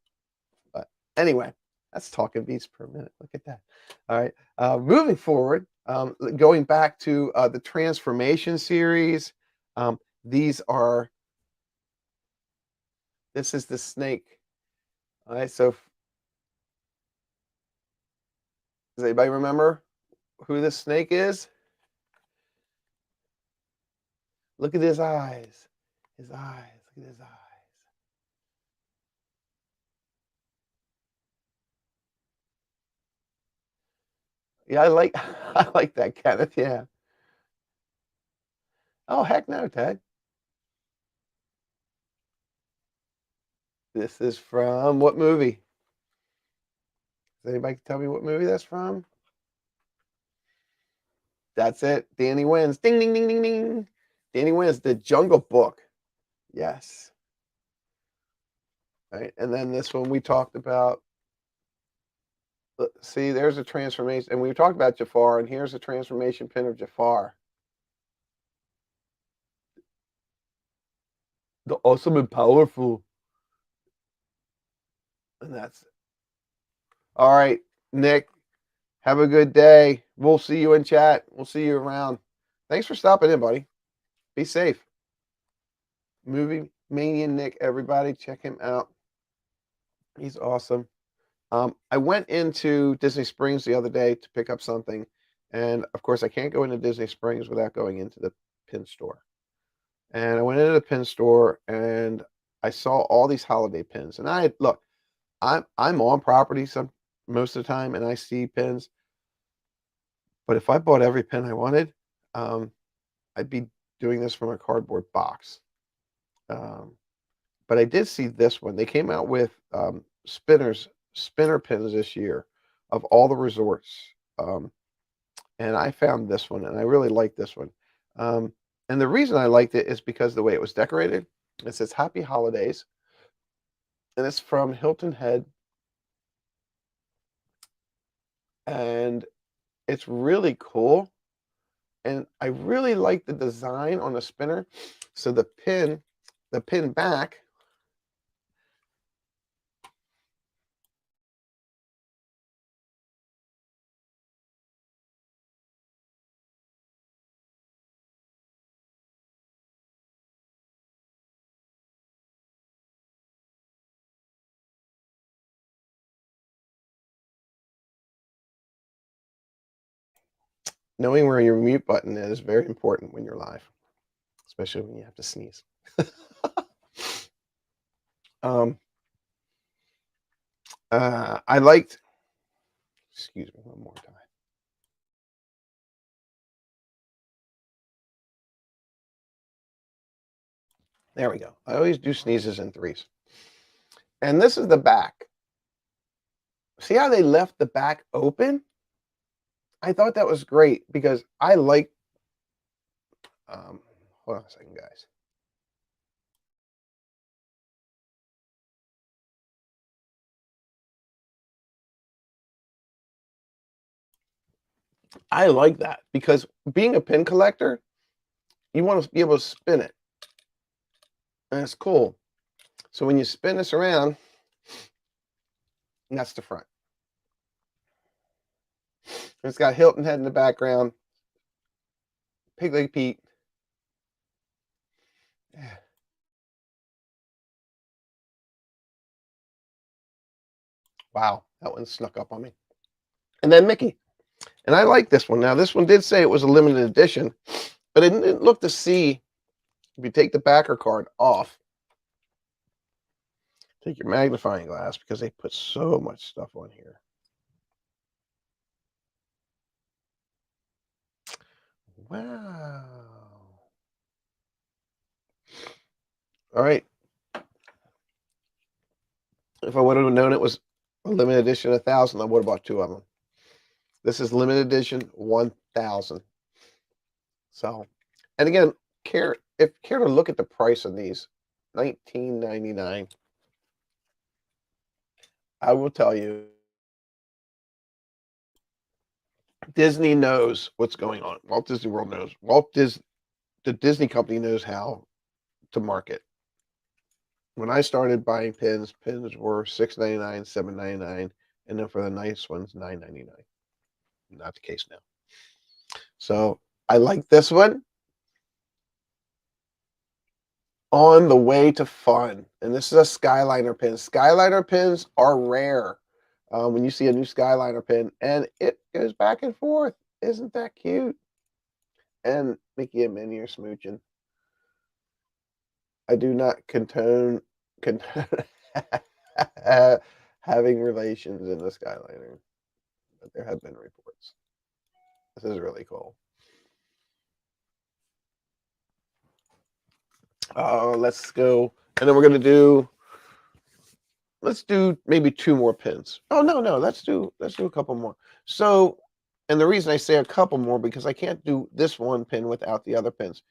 [SPEAKER 1] But anyway, that's talking beats per minute. Look at that. All right. Moving forward, going back to the transformation series. This is the snake. All right. So does anybody remember who this snake is? Look at his eyes. His eyes. Look at his eyes. Yeah, I like I like that, Kenneth. Yeah. Oh, heck no, Ted. This is from what movie? Does anybody tell me what movie that's from? That's it. Danny wins. Ding, ding, ding, ding, ding. Danny wins the Jungle Book. Yes. Right. And then this one we talked about. See, there's a transformation. And we talked about Jafar, and here's a transformation pin of Jafar. The awesome and powerful. And that's it. All right, Nick. Have a good day. We'll see you in chat. We'll see you around. Thanks for stopping in, buddy. Be safe. Movie Mania Nick, everybody, check him out. He's awesome. I went into Disney Springs the other day to pick up something, and of course, I can't go into Disney Springs without going into the pin store. And I went into the pin store, and I saw all these holiday pins. And look, I'm on property most of the time, and I see pins. But if I bought every pin I wanted, I'd be doing this from a cardboard box. But I did see this one. They came out with spinner pins this year of all the resorts. And I found this one, and I really like this one. And the reason I liked it is because the way it was decorated. It says Happy Holidays, and it's from Hilton Head. And it's really cool. And I really like the design on the spinner. So the pin back knowing where your mute button is very important when you're live, especially when you have to sneeze. I liked, excuse me one more time. There we go. I always do sneezes in threes. And this is the back. See how they left the back open? I thought that was great because I like, hold on a second, guys. I like that because being a pin collector, you want to be able to spin it. And it's cool. So when you spin this around, that's the front. It's got Hilton Head in the background. Pig Leg Pete. Wow, that one snuck up on me. And then Mickey. And I like this one. Now, this one did say it was a limited edition, but it didn't look to see if you take the backer card off. Take your magnifying glass because they put so much stuff on here. Wow. All right. If I would have known it was a limited edition 1,000, I would have bought two of them. This is limited edition 1,000. So, and again, care to look at the price of these, $19.99. I will tell you, Disney knows what's going on. Walt Disney World knows. The Disney company knows how to market. When I started buying pins were $6.99, $7.99, and then for the nice ones, $9.99. Not the case now. So I like this one. On the way to fun, and this is a Skyliner pin. Skyliner pins are rare. When you see a new Skyliner pin, and it goes back and forth. Isn't that cute? And Mickey and Minnie are smooching. I do not condone having relations in the Skyliner, but there have been reports. This is really cool. Let's go, and then we're gonna do. Let's do maybe two more pins. Oh no, let's do a couple more. So, and the reason I say a couple more because I can't do this one pin without the other pins.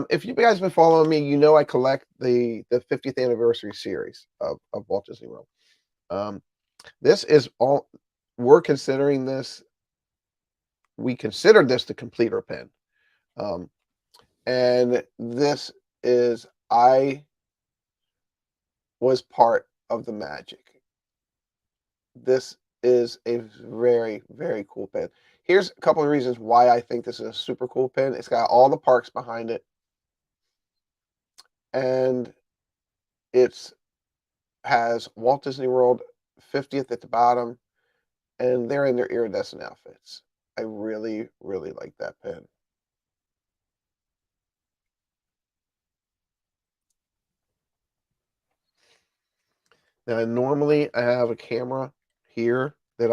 [SPEAKER 1] If you guys have been following me, you know I collect the 50th anniversary series of Walt Disney World. This is all we're considering this. We considered this the completer pin, and this is I was part of the magic. This is a very, very cool pin. Here's a couple of reasons why I think this is a super cool pin. It's got all the parks behind it, and it's has Walt Disney World 50th at the bottom, and they're in their iridescent outfits. I really, really like that pin. Now, normally I have a camera here that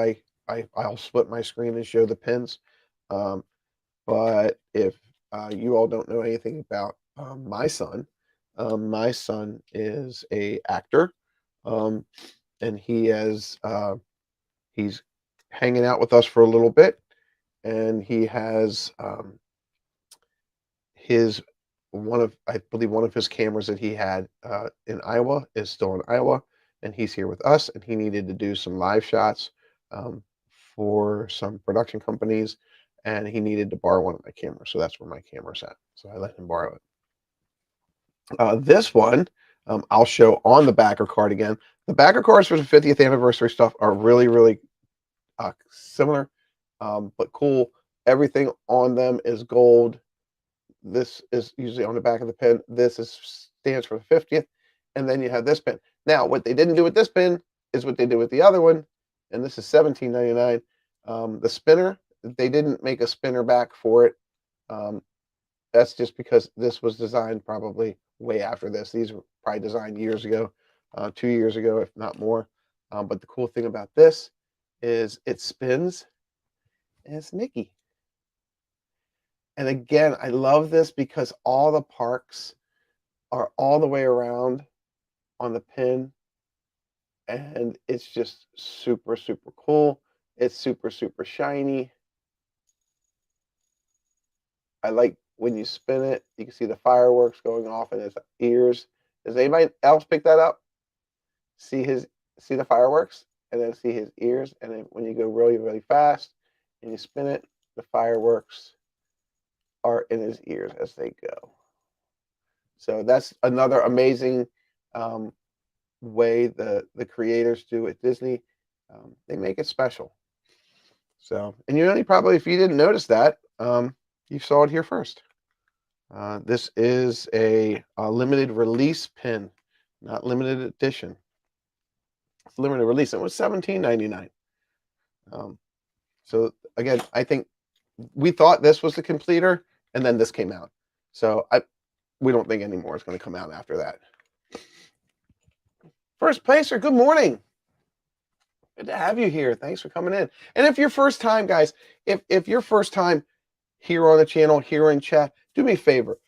[SPEAKER 1] I'll split my screen and show the pins. But if you all don't know anything about my son is a actor, and he's hanging out with us for a little bit, and he has his I believe one of his cameras that he had in Iowa is still in Iowa, and he's here with us, and he needed to do some live shots for some production companies, and he needed to borrow one of my cameras, so that's where my camera's at. So I let him borrow it. This one I'll show on the backer card again. The backer cards for the 50th anniversary stuff are really, really similar, but cool. Everything on them is gold. This is usually on the back of the pin. Stands for the 50th, and then you have this pin. Now, what they didn't do with this pin is what they did with the other one, and this is $17.99. The spinner, they didn't make a spinner back for it. That's just because this was designed probably way after this. These were probably designed years ago, 2 years ago, if not more. But the cool thing about this is it spins, and it's Mickey. And again, I love this because all the parks are all the way around on the pin, and it's just super, super cool. It's super, super shiny. I like when you spin it, you can see the fireworks going off in his ears. Does anybody else pick that up? See the fireworks, and then see his ears, and then when you go really, really fast and you spin it, the fireworks are in his ears as they go. So that's another amazing way the creators do at Disney. They make it special. So, and you probably, if you didn't notice that, you saw it here first. This is a limited release pin, not limited edition. It's limited release. It was $17.99. So again, I think we thought this was the completer, and then this came out. So we don't think any more is going to come out after that. First placer, good morning. Good to have you here. Thanks for coming in. And if you're first time, guys, if you're first time here on the channel, here in chat, do me a favor.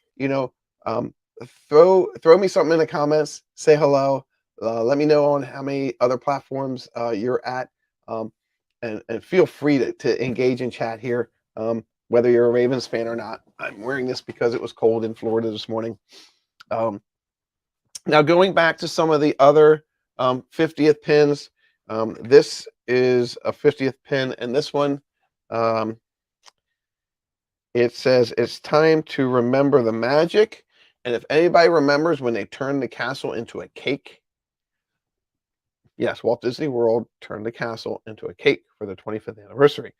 [SPEAKER 1] Throw me something in the comments. Say hello. Let me know on how many other platforms you're at. And feel free to engage in chat here, whether you're a Ravens fan or not. I'm wearing this because it was cold in Florida this morning. Now, going back to some of the other 50th pins, this is a 50th pin, and this one, it says, it's time to remember the magic. And if anybody remembers when they turned the castle into a cake, yes, Walt Disney World turned the castle into a cake for the 25th anniversary.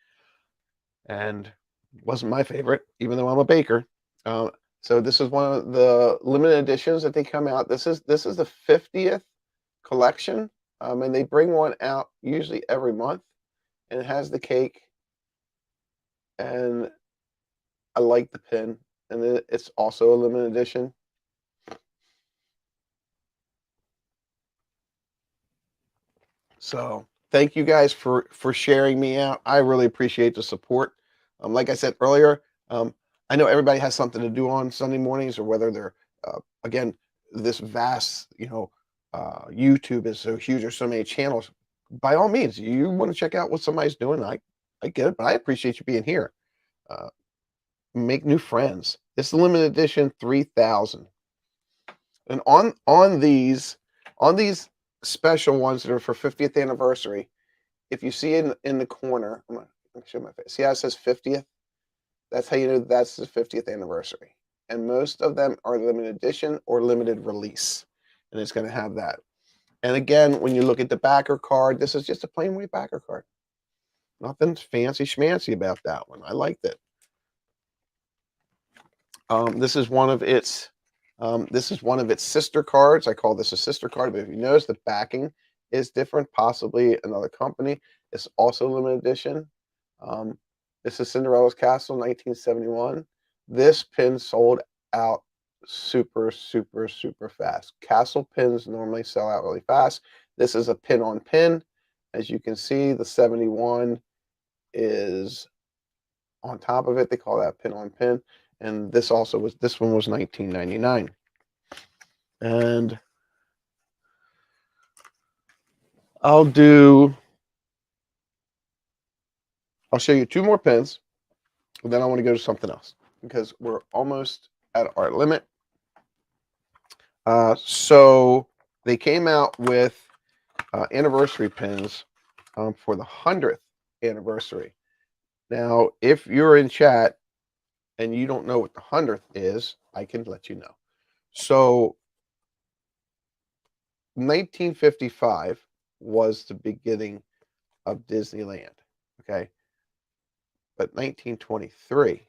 [SPEAKER 1] And it wasn't my favorite, even though I'm a baker. So this is one of the limited editions that they come out. This is the 50th collection, and they bring one out usually every month, and it has the cake. And I like the pin, and then it's also a limited edition. So thank you guys for sharing me out. I really appreciate the support. Like I said earlier, I know everybody has something to do on Sunday mornings, or whether they're again, this vast, YouTube is so huge, there's so many channels. By all means, you want to check out what somebody's doing, I get it, but I appreciate you being here. make new friends. This is limited edition 3000. And on these special ones that are for 50th anniversary, if you see in the corner, I'm gonna show my face. See how it says 50th? That's how you know that's the 50th anniversary. And most of them are limited edition or limited release. And it's going to have that. And again, when you look at the backer card, this is just a plain white backer card. Nothing fancy schmancy about that one. I liked it. This is one of its sister cards. I call this a sister card, but if you notice the backing is different, possibly another company. It's also limited edition. This is Cinderella's Castle, 1971. This pin sold out super, super, super fast. Castle pins normally sell out really fast. This is a pin on pin. As you can see, the 71 is on top of it. They call that pin on pin. And this one was 1999. And I'll show you two more pins, and then I want to go to something else because we're almost at our limit. So they came out with anniversary pins for the 100th anniversary. Now, if you're in chat and you don't know what the 100th is, I can let you know. So 1955 was the beginning of Disneyland, okay? But 1923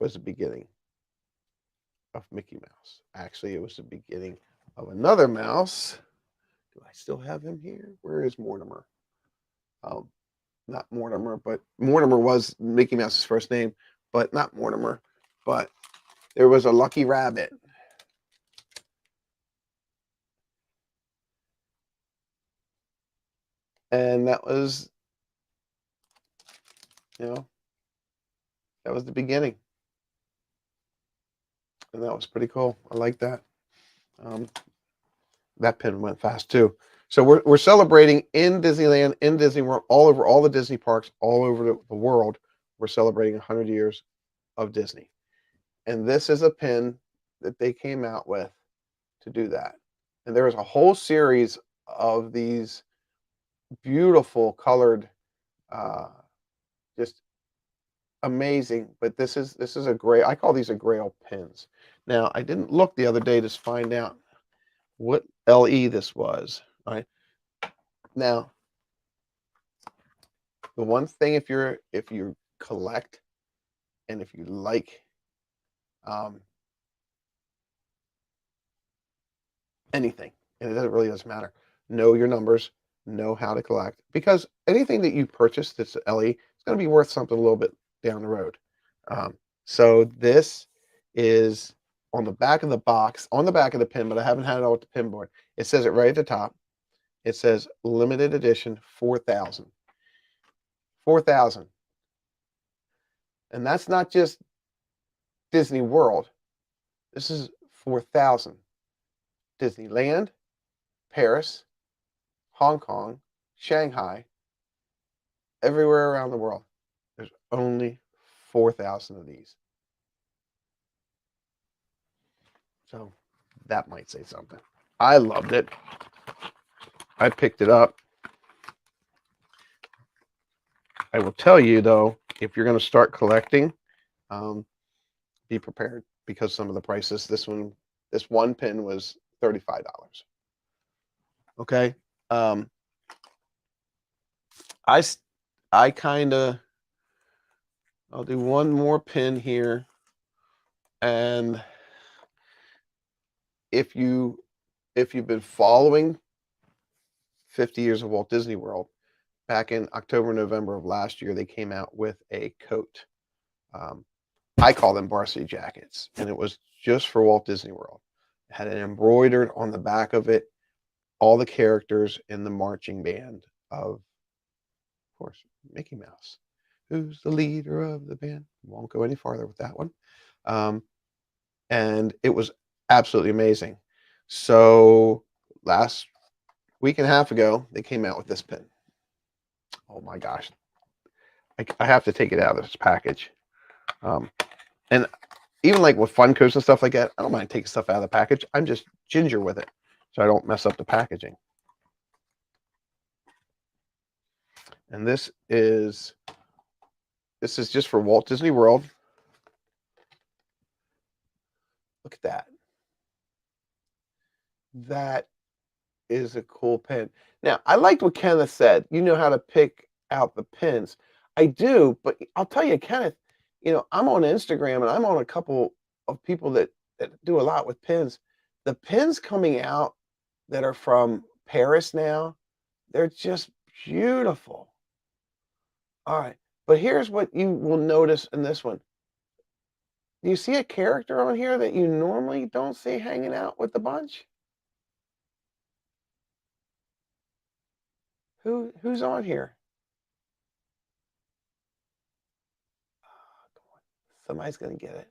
[SPEAKER 1] was the beginning of Mickey Mouse. Actually, it was the beginning of another mouse. Do I still have him here? Where is Mortimer? Not Mortimer, but Mortimer was Mickey Mouse's first name, but not Mortimer. But there was a Lucky Rabbit. And that was, that was the beginning. And that was pretty cool. I like that. That pin went fast too. So we're celebrating in Disneyland, in Disney World, all over all the Disney parks, all over the world. We're celebrating 100 years of Disney. And this is a pin that they came out with to do that. And there is a whole series of these beautiful colored, just amazing. But this is a gray. I call these a grail pins. Now I didn't look the other day to find out what LE this was. All right. Now, the one thing if you collect and if you like anything, and it really doesn't matter, know your numbers, know how to collect, because anything that you purchase that's LE is going to be worth something a little bit down the road. So this is on the back of the box, on the back of the pin, but I haven't had it all with the pin board. It says it right at the top. It says limited edition 4,000. 4,000. And that's not just Disney World. This is 4,000. Disneyland, Paris, Hong Kong, Shanghai, everywhere around the world. There's only 4,000 of these. So that might say something. I loved it. I picked it up. I will tell you though, if you're going to start collecting, be prepared because some of the prices. This one pin was $35. Okay. I kind of, I'll do one more pin here, and if you've been following 50 years of Walt Disney World, back in October, November of last year, they came out with a coat. I call them varsity jackets, and it was just for Walt Disney World. It had it embroidered on the back of it, all the characters in the marching band of course, Mickey Mouse. Who's the leader of the band? Won't go any farther with that one. And it was absolutely amazing. So last week and a half ago, they came out with this pin. Oh my gosh. I have to take it out of this package. And even like with Funkos and stuff like that, I don't mind taking stuff out of the package. I'm just ginger with it, so I don't mess up the packaging. And this is just for Walt Disney World. Look at that. That is a cool pin. Now, I liked what Kenneth said. You know how to pick out the pins. I do, but I'll tell you, Kenneth, I'm on Instagram and I'm on a couple of people that do a lot with pins. The pins coming out that are from Paris now, they're just beautiful. All right, but here's what you will notice in this one. Do you see a character on here that you normally don't see hanging out with the bunch? Who's on here? Somebody's gonna get it.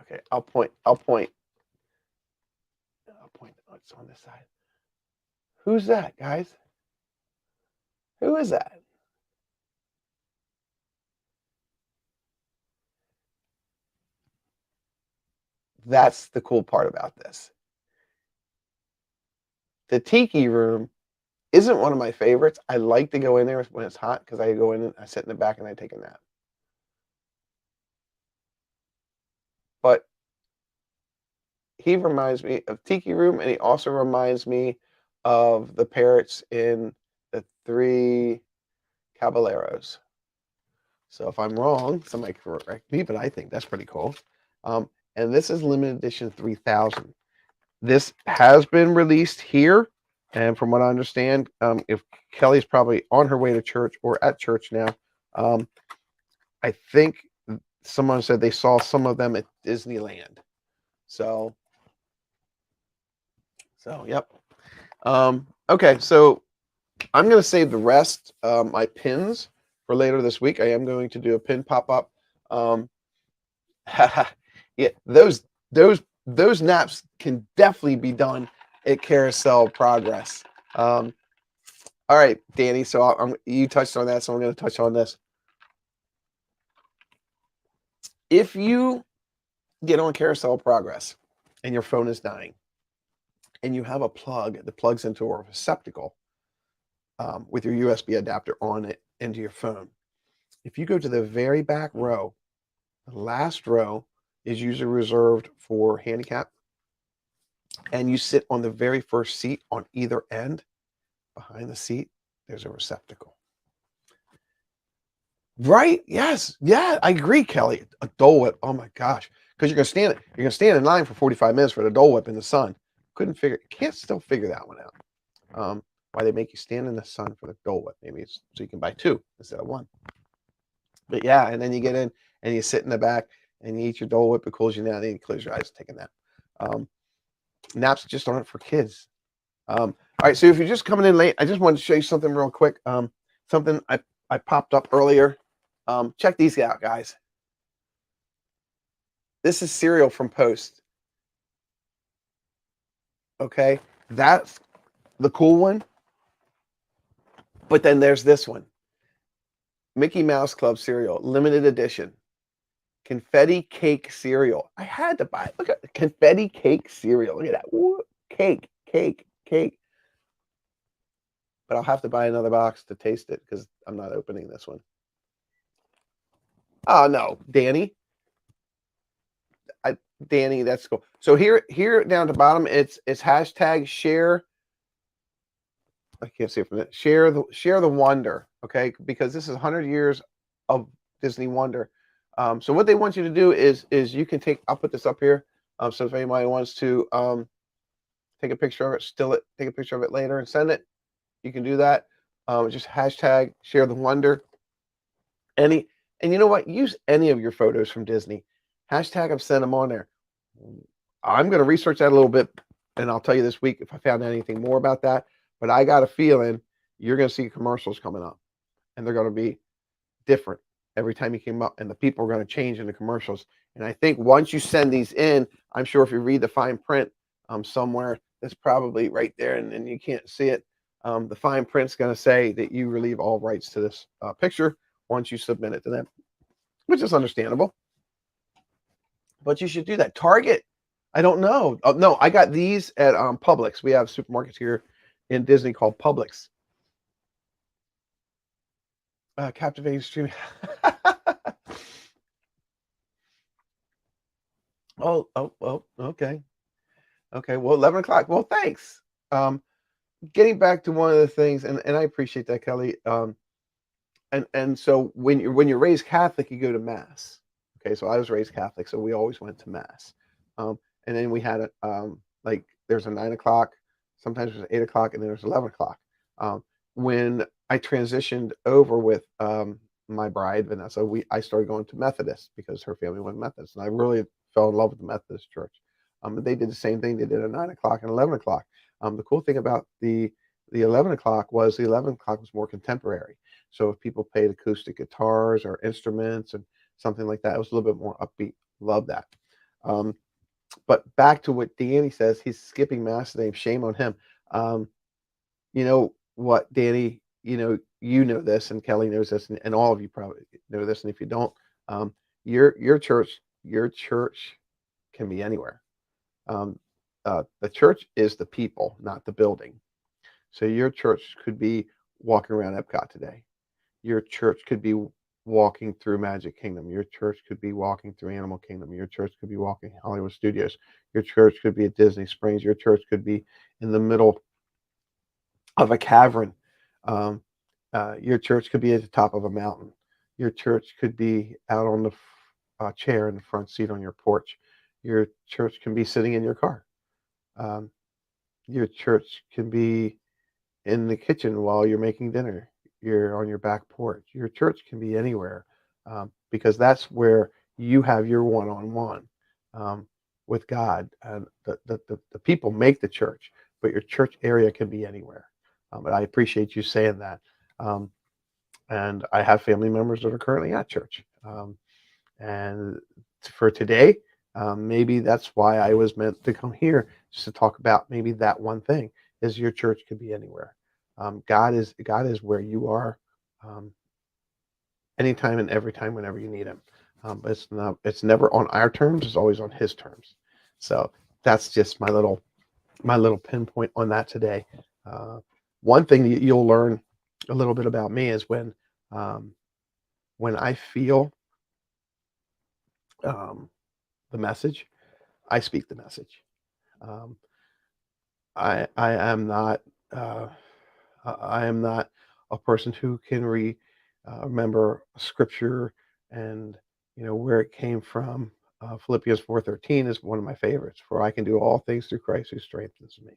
[SPEAKER 1] Okay, I'll point. Oh, it's on this side. Who's that, guys? Who is that? That's the cool part about this. The Tiki Room isn't one of my favorites. I like to go in there when it's hot because I go in and I sit in the back and I take a nap. But he reminds me of Tiki Room, and he also reminds me of the parrots in the Three Caballeros. So if I'm wrong, somebody correct me, but I think that's pretty cool. And this is limited edition 3000. This has been released here, and from what I understand, if Kelly's probably on her way to church or at church now, I think someone said they saw some of them at Disneyland. So yep. Okay, so I'm going to save the rest, my pins, for later this week. I am going to do a pin pop-up. Yeah, those naps can definitely be done at Carousel Progress. All right, Danny, so you touched on that, so I'm going to touch on this. If you get on Carousel Progress and your phone is dying and you have a plug that plugs into a receptacle with your USB adapter on it into your phone, if you go to the very back row, the last row is usually reserved for handicap, and you sit on the very first seat on either end. Behind the seat, there's a receptacle. Right? Yes. Yeah, I agree, Kelly. A Dole Whip. Oh my gosh. Because you're gonna stand in line for 45 minutes for the Dole Whip in the sun. Can't still figure that one out. Why they make you stand in the sun for the Dole Whip. Maybe it's so you can buy two instead of one. But yeah, and then you get in and you sit in the back and you eat your Dole Whip. It cools you down. Then you close your eyes and take a nap. Naps just aren't for kids. All right, so if you're just coming in late, I just wanted to show you something real quick. Something I popped up earlier. Check these out, guys. This is cereal from Post. Okay, that's the cool one. But then there's this one. Mickey Mouse Club cereal, limited edition. Confetti cake cereal. I had to buy it. Look at the confetti cake cereal. Look at that. Ooh, cake. But I'll have to buy another box to taste it because I'm not opening this one. Oh no, Danny. Danny, that's cool. So here down at the bottom, it's hashtag share. I can't see it from it. Share the wonder, okay? Because this is 100 years of Disney wonder. So what they want you to do is you can take. I'll put this up here. So if anybody wants to take a picture of it, still it, take a picture of it later and send it, you can do that. Just hashtag share the wonder. And you know what? Use any of your photos from Disney. Hashtag them, send them on there. I'm going to research that a little bit, and I'll tell you this week if I found anything more about that. But I got a feeling you're going to see commercials coming up, and they're going to be different every time you came up, and the people are going to change in the commercials. And I think once you send these in, I'm sure if you read the fine print somewhere, that's probably right there, and you can't see it. The fine print's going to say that you relieve all rights to this picture once you submit it to them, which is understandable. But you should do that. Target, I don't know. Oh, no, I got these at Publix. We have supermarkets here in Disney called Publix. Captivating streaming. Oh, okay. Okay, well, 11 o'clock. Well, thanks. Um, Getting back to one of the things, and I appreciate that, Kelly. And so when you're raised Catholic, you go to mass. Okay, so I was raised Catholic, so we always went to mass. And then we had a like there's a 9 o'clock, sometimes there's 8 o'clock, and then there's 11 o'clock. When I transitioned over with my bride Vanessa, I started going to Methodist because her family went Methodist, and I really fell in love with the Methodist church. But they did the same thing. They did a 9 o'clock and 11 o'clock. The cool thing about the 11 o'clock was the 11 o'clock was more contemporary. So if people played acoustic guitars or instruments and something like that, it was a little bit more upbeat. Love that. Um, but back to what Danny says, he's skipping mass today. Shame on him. You know what, Danny? You know this, and Kelly knows this, and all of you probably know this. And if you don't, your church can be anywhere. The church is the people, not the building. So your church could be walking around Epcot today. Your church could be walking through Magic Kingdom. Your church could be walking through Animal Kingdom. Your church could be walking Hollywood Studios. Your church could be at Disney Springs. Your church could be in the middle of a cavern. Um, your church could be at the top of a mountain. Your church could be out on the chair in the front seat on your porch. Your church can be sitting in your car. Um, your church can be in the kitchen while you're making dinner. You're on your back porch. Your church can be anywhere, because that's where you have your one-on-one with God. And the people make the church, but your church area can be anywhere. And I appreciate you saying that. Um, and I have family members that are currently at church. And for today, maybe that's why I was meant to come here, just to talk about maybe that one thing is your church could be anywhere. God is where you are, um, anytime and every time, whenever you need Him. But it's never on our terms; it's always on His terms. So that's just my little pinpoint on that today. Uh, One thing that you'll learn a little bit about me is um, when I feel um, the message, I speak the message. Um, I am not uh, I am not a person who can remember scripture and where it came from. Philippians 4:13 is one of my favorites. For I can do all things through Christ who strengthens me.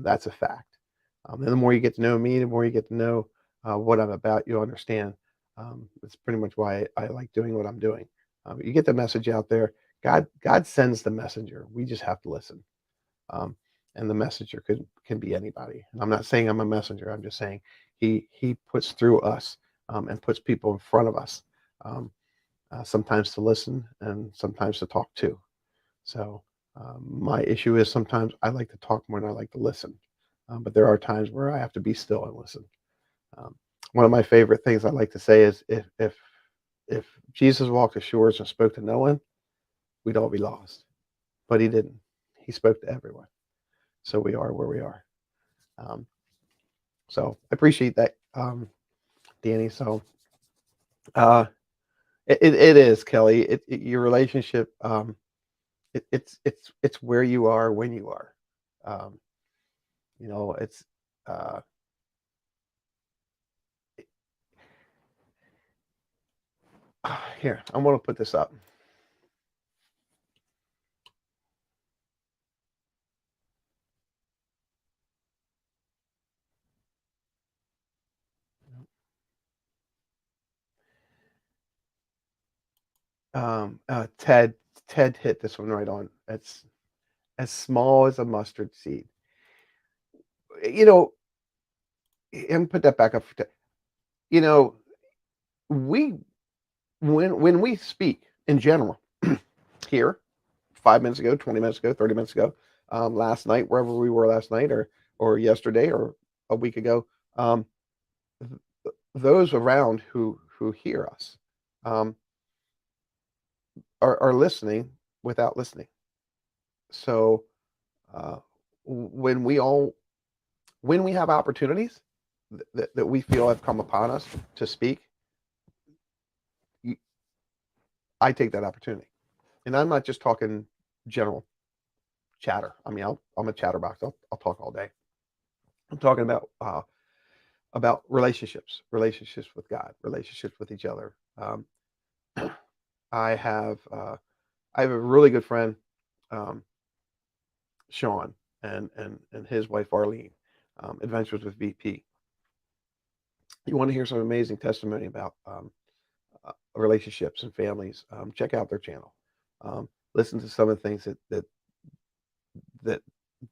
[SPEAKER 1] That's a fact. And the more you get to know me, the more you get to know what I'm about. You'll understand. It's pretty much why I like doing what I'm doing. You get the message out there. God sends the messenger. We just have to listen. Um, and the messenger can be anybody. And I'm not saying I'm a messenger. I'm just saying he puts through us, and puts people in front of us, um, sometimes to listen and sometimes to talk to. So my issue is sometimes I like to talk more than I like to listen. But there are times where I have to be still and listen. Um, One of my favorite things I like to say is if Jesus walked the shores and spoke to no one, we'd all be lost. But he didn't. He spoke to everyone. So we are where we are. Um, so I appreciate that, Danny. So uh, it is, Kelly. Your relationship. It's where you are when you are. Um, it's uh, here. I'm gonna put this up. Ted hit this one right on. It's as small as a mustard seed. You know, and put that back up. You know, we when we speak in general here, 5 minutes ago, 20 minutes ago, 30 minutes ago, last night, wherever we were last night, or yesterday, or a week ago. Those around who hear us um, are listening without listening. So uh, when we have opportunities that we feel have come upon us to speak, I take that opportunity, and I'm not just talking general chatter. I mean, I'm a chatterbox. I'll talk all day. I'm talking about relationships with God, relationships with each other. I have I have a really good friend, um, Sean, and his wife Arlene, Adventures with VP. You want to hear some amazing testimony about relationships and families? Check out their channel. Listen to some of the things that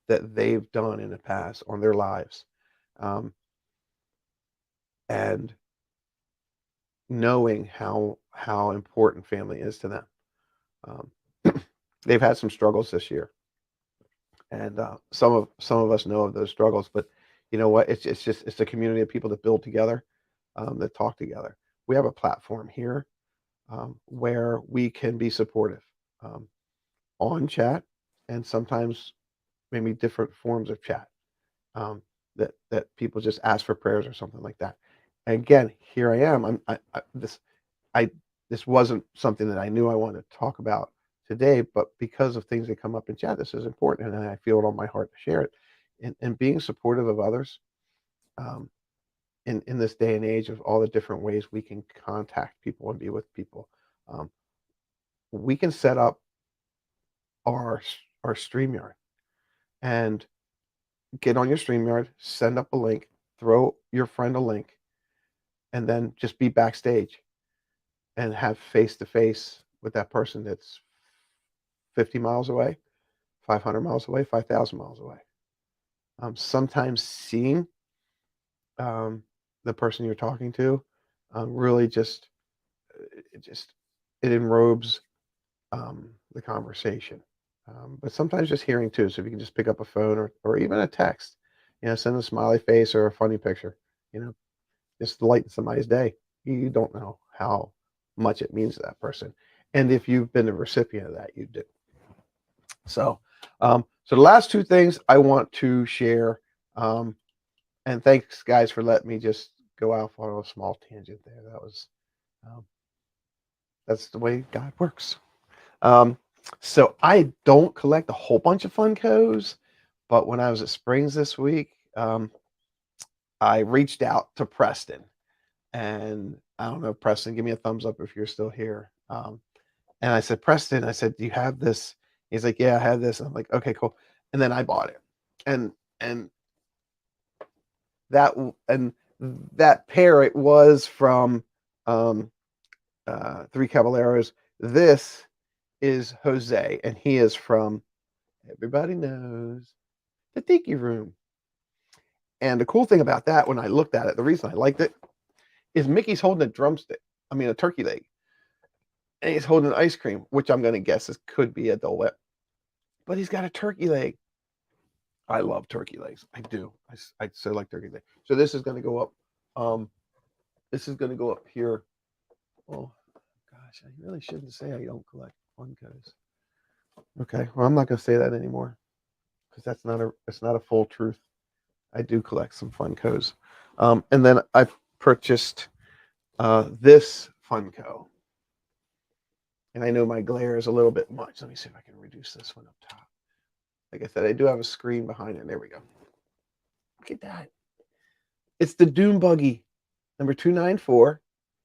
[SPEAKER 1] that they've done in the past on their lives, um, and knowing how important family is to them. Um, they've had some struggles this year, and some of us know of those struggles. But you know what? It's a community of people that build together, that talk together. We have a platform here where we can be supportive um, on chat, and sometimes maybe different forms of chat, that people just ask for prayers or something like that. And again, here I am. I this wasn't something that I knew I wanted to talk about today, but because of things that come up in chat, this is important, and I feel it on my heart to share it. And being supportive of others, um, in this day and age of all the different ways we can contact people and be with people, um, we can set up our our StreamYard and get on your StreamYard, send up a link, throw your friend a link, and then just be backstage and have face to face with that person that's 50 miles away, 500 miles away, 5,000 miles away. Sometimes seeing um, the person you're talking to really just it enrobes the conversation. But sometimes just hearing too. So if you can just pick up a phone or even a text, send a smiley face or a funny picture, you know, just lighten somebody's day. You don't know how much it means to that person. And if you've been the recipient of that, you do. So the last two things I want to share, and thanks guys for letting me just go off on a small tangent there. Um, that's the way God works. Um, so I don't collect a whole bunch of Funkos, but when I was at Springs this week, I reached out to Preston, and I don't know, Preston, give me a thumbs up if you're still here. And I said, Preston, I said, do you have this? He's like, yeah, I have this. I'm like, okay, cool. And then I bought it, and and that and that parrot was from um, Three Caballeros. This is Jose, and he is from, everybody knows, the Tiki Room. And the cool thing about that, when I looked at it, the reason I liked it is Mickey's holding a drumstick. I mean, a turkey leg, and he's holding an ice cream, which I'm going to guess this could be a Dole Whip, but he's got a turkey leg. I love turkey legs. I do. I so like turkey legs. So this is going to go up. This is going to go up here. Oh gosh, I really shouldn't say I don't collect Funkos. Okay, well I'm not going to say that anymore because that's not a full truth. I do collect some Funkos, and then I purchased this Funko, and I know my glare is a little bit much. Let me see if I can reduce this one up top. Like I said, I do have a screen behind it. There we go. Look at that. It's the Doom Buggy, number 294,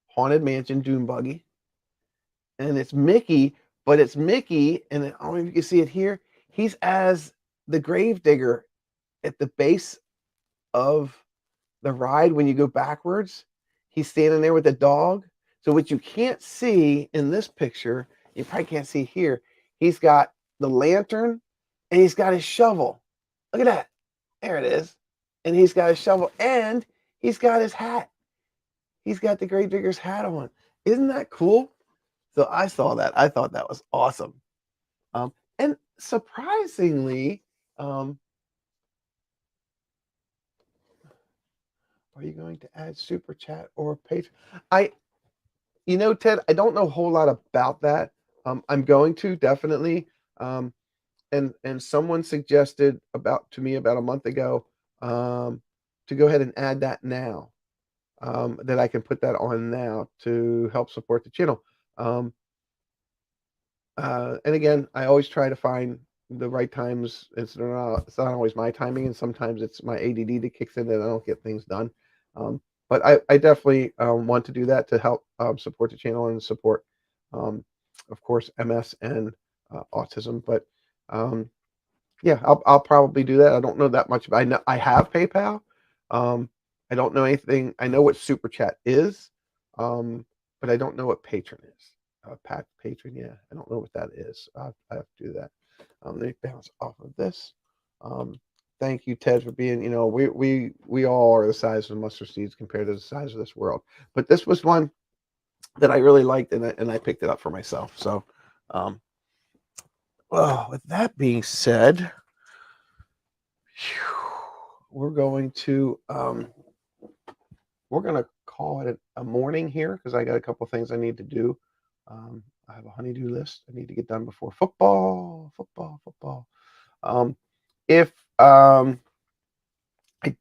[SPEAKER 1] Haunted Mansion Doom Buggy. And it's Mickey, but it's Mickey, and I don't know if you can see it here. He's as the gravedigger at the base of the ride when you go backwards. He's standing there with the dog. So what you can't see in this picture, you probably can't see here. He's got the lantern and he's got his shovel. Look at that. There it is. And he's got his shovel and he's got his hat. He's got the gravedigger's hat on. Isn't that cool? So I saw that. I thought that was awesome. And surprisingly, Are you going to add super chat or Patreon? I, Ted, I don't know a whole lot about that. I'm going to definitely. Um, and someone suggested to me about a month ago, to go ahead and add that now. That I can put that on now to help support the channel. Um, and again, I always try to find the right times. It's not always my timing, and sometimes it's my ADD that kicks in that I don't get things done. But I definitely want to do that to help support the channel and support, um, of course, MS and autism. But um, yeah, I'll probably do that. I don't know that much. I know I have PayPal. Um, I don't know anything. I know what Super Chat is, but I don't know what Patron is. Patron, yeah, I don't know what that is. I have to do that. Let me bounce off of this. Um, thank you, Ted, for being. We all are the size of mustard seeds compared to the size of this world. But this was one that I really liked, and I picked it up for myself. So, um, well, with that being said, we're going to call it a morning here because I got a couple things I need to do. I have a honeydew list I need to get done before football. Um, if I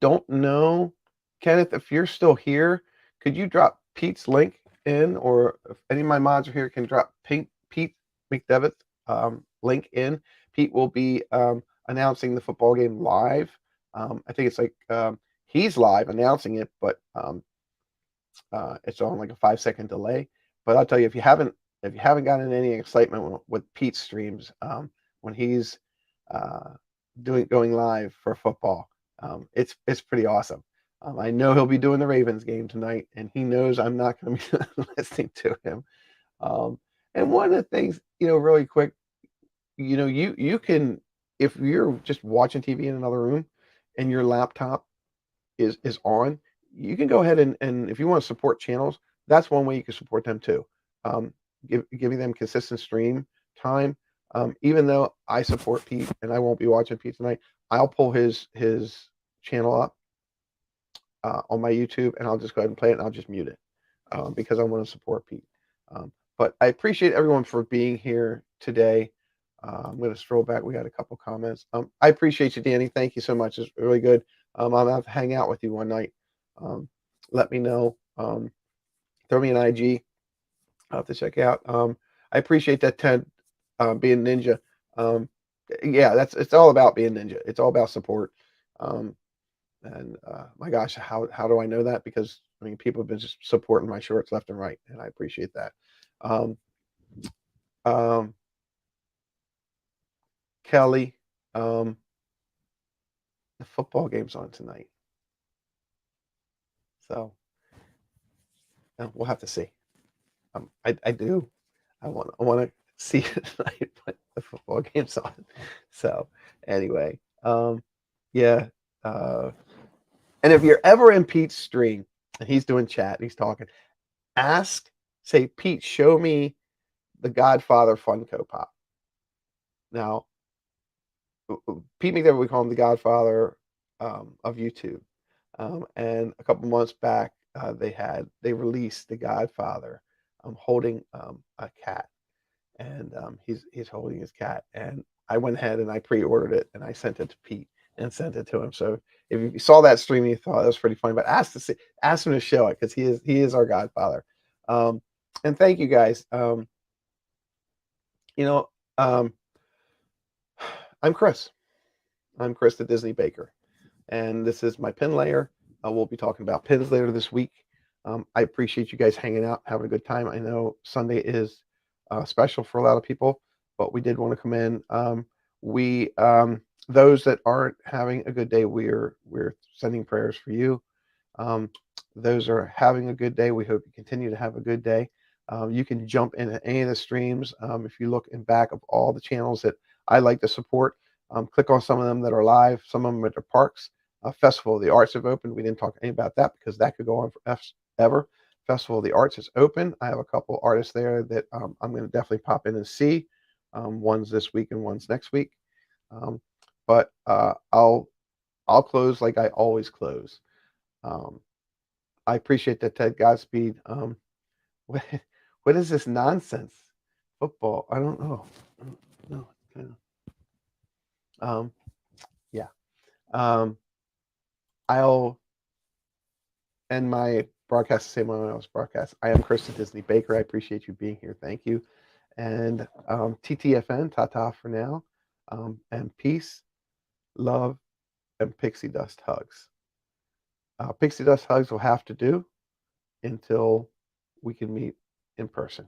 [SPEAKER 1] don't know, Kenneth, if you're still here, could you drop Pete's link in, or if any of my mods are here, can drop Pete McDevitt link in. Pete will be announcing the football game live. I think it's like he's live announcing it, but it's on like a 5-second delay. But I'll tell you, if you haven't gotten any excitement with Pete's streams, when he's uh, going live for football, it's pretty awesome. I know he'll be doing the Ravens game tonight, and he knows I'm not going to be listening to him. And one of the things, really quick, you can, if you're just watching TV in another room and your laptop is on, you can go ahead and if you want to support channels, that's one way you can support them too. Um, giving them consistent stream time. Even though I support Pete and I won't be watching Pete tonight, I'll pull his channel up on my YouTube, and I'll just go ahead and play it, and I'll just mute it because I want to support Pete. But I appreciate everyone for being here today. I'm going to stroll back. We got a couple comments. I appreciate you, Danny. Thank you so much. It's really good. I'm going to have to hang out with you one night. Let me know. Throw me an IG. I'll have to check out. I appreciate that, Ted, being ninja. Um, yeah, it's all about being ninja. It's all about support. And my gosh, how do I know that? Because I mean, people have been just supporting my shorts left and right, and I appreciate that. Um, um, Kelly, the football game's on tonight, so we'll have to see. I do. I want to see it tonight, but the football game's on. So anyway, yeah. And if you're ever in Pete's stream and he's doing chat, and he's talking, say, Pete, show me the Godfather Funko Pop. Now, Pete McDevitt, we call him the Godfather of YouTube. And a couple months back, they released the Godfather holding a cat, and he's holding his cat. And I went ahead and I pre-ordered it, and I sent it to Pete and sent it to him. So if you saw that stream, you thought that was pretty funny, but ask him to show it because he is our Godfather. And thank you guys. You know, um, I'm Chris. I'm Chris the Disney Baker, and this is my pin layer. We'll be talking about pins later this week. I appreciate you guys hanging out, having a good time. I know Sunday is special for a lot of people, but we did want to come in. Those that aren't having a good day, we're sending prayers for you. Those are having a good day, we hope you continue to have a good day. You can jump into any of the streams. If you look in back of all the channels that I like to support, click on some of them that are live, some of them at their parks. Festival of the Arts have opened. We didn't talk any about that because that could go on forever. Festival of the Arts is open. I have a couple artists there that I'm going to definitely pop in and see. One's this week and one's next week. but I'll close like I always close. I appreciate that, Ted. Godspeed. What what is this nonsense? Football? I don't know. No, kind of. Yeah. Um, I'll end my broadcast the same way I was broadcast. I am Krista Disney Baker. I appreciate you being here. Thank you. And TTFN, ta-ta for now. And peace, love, and pixie dust hugs. Pixie dust hugs will have to do until we can meet in person.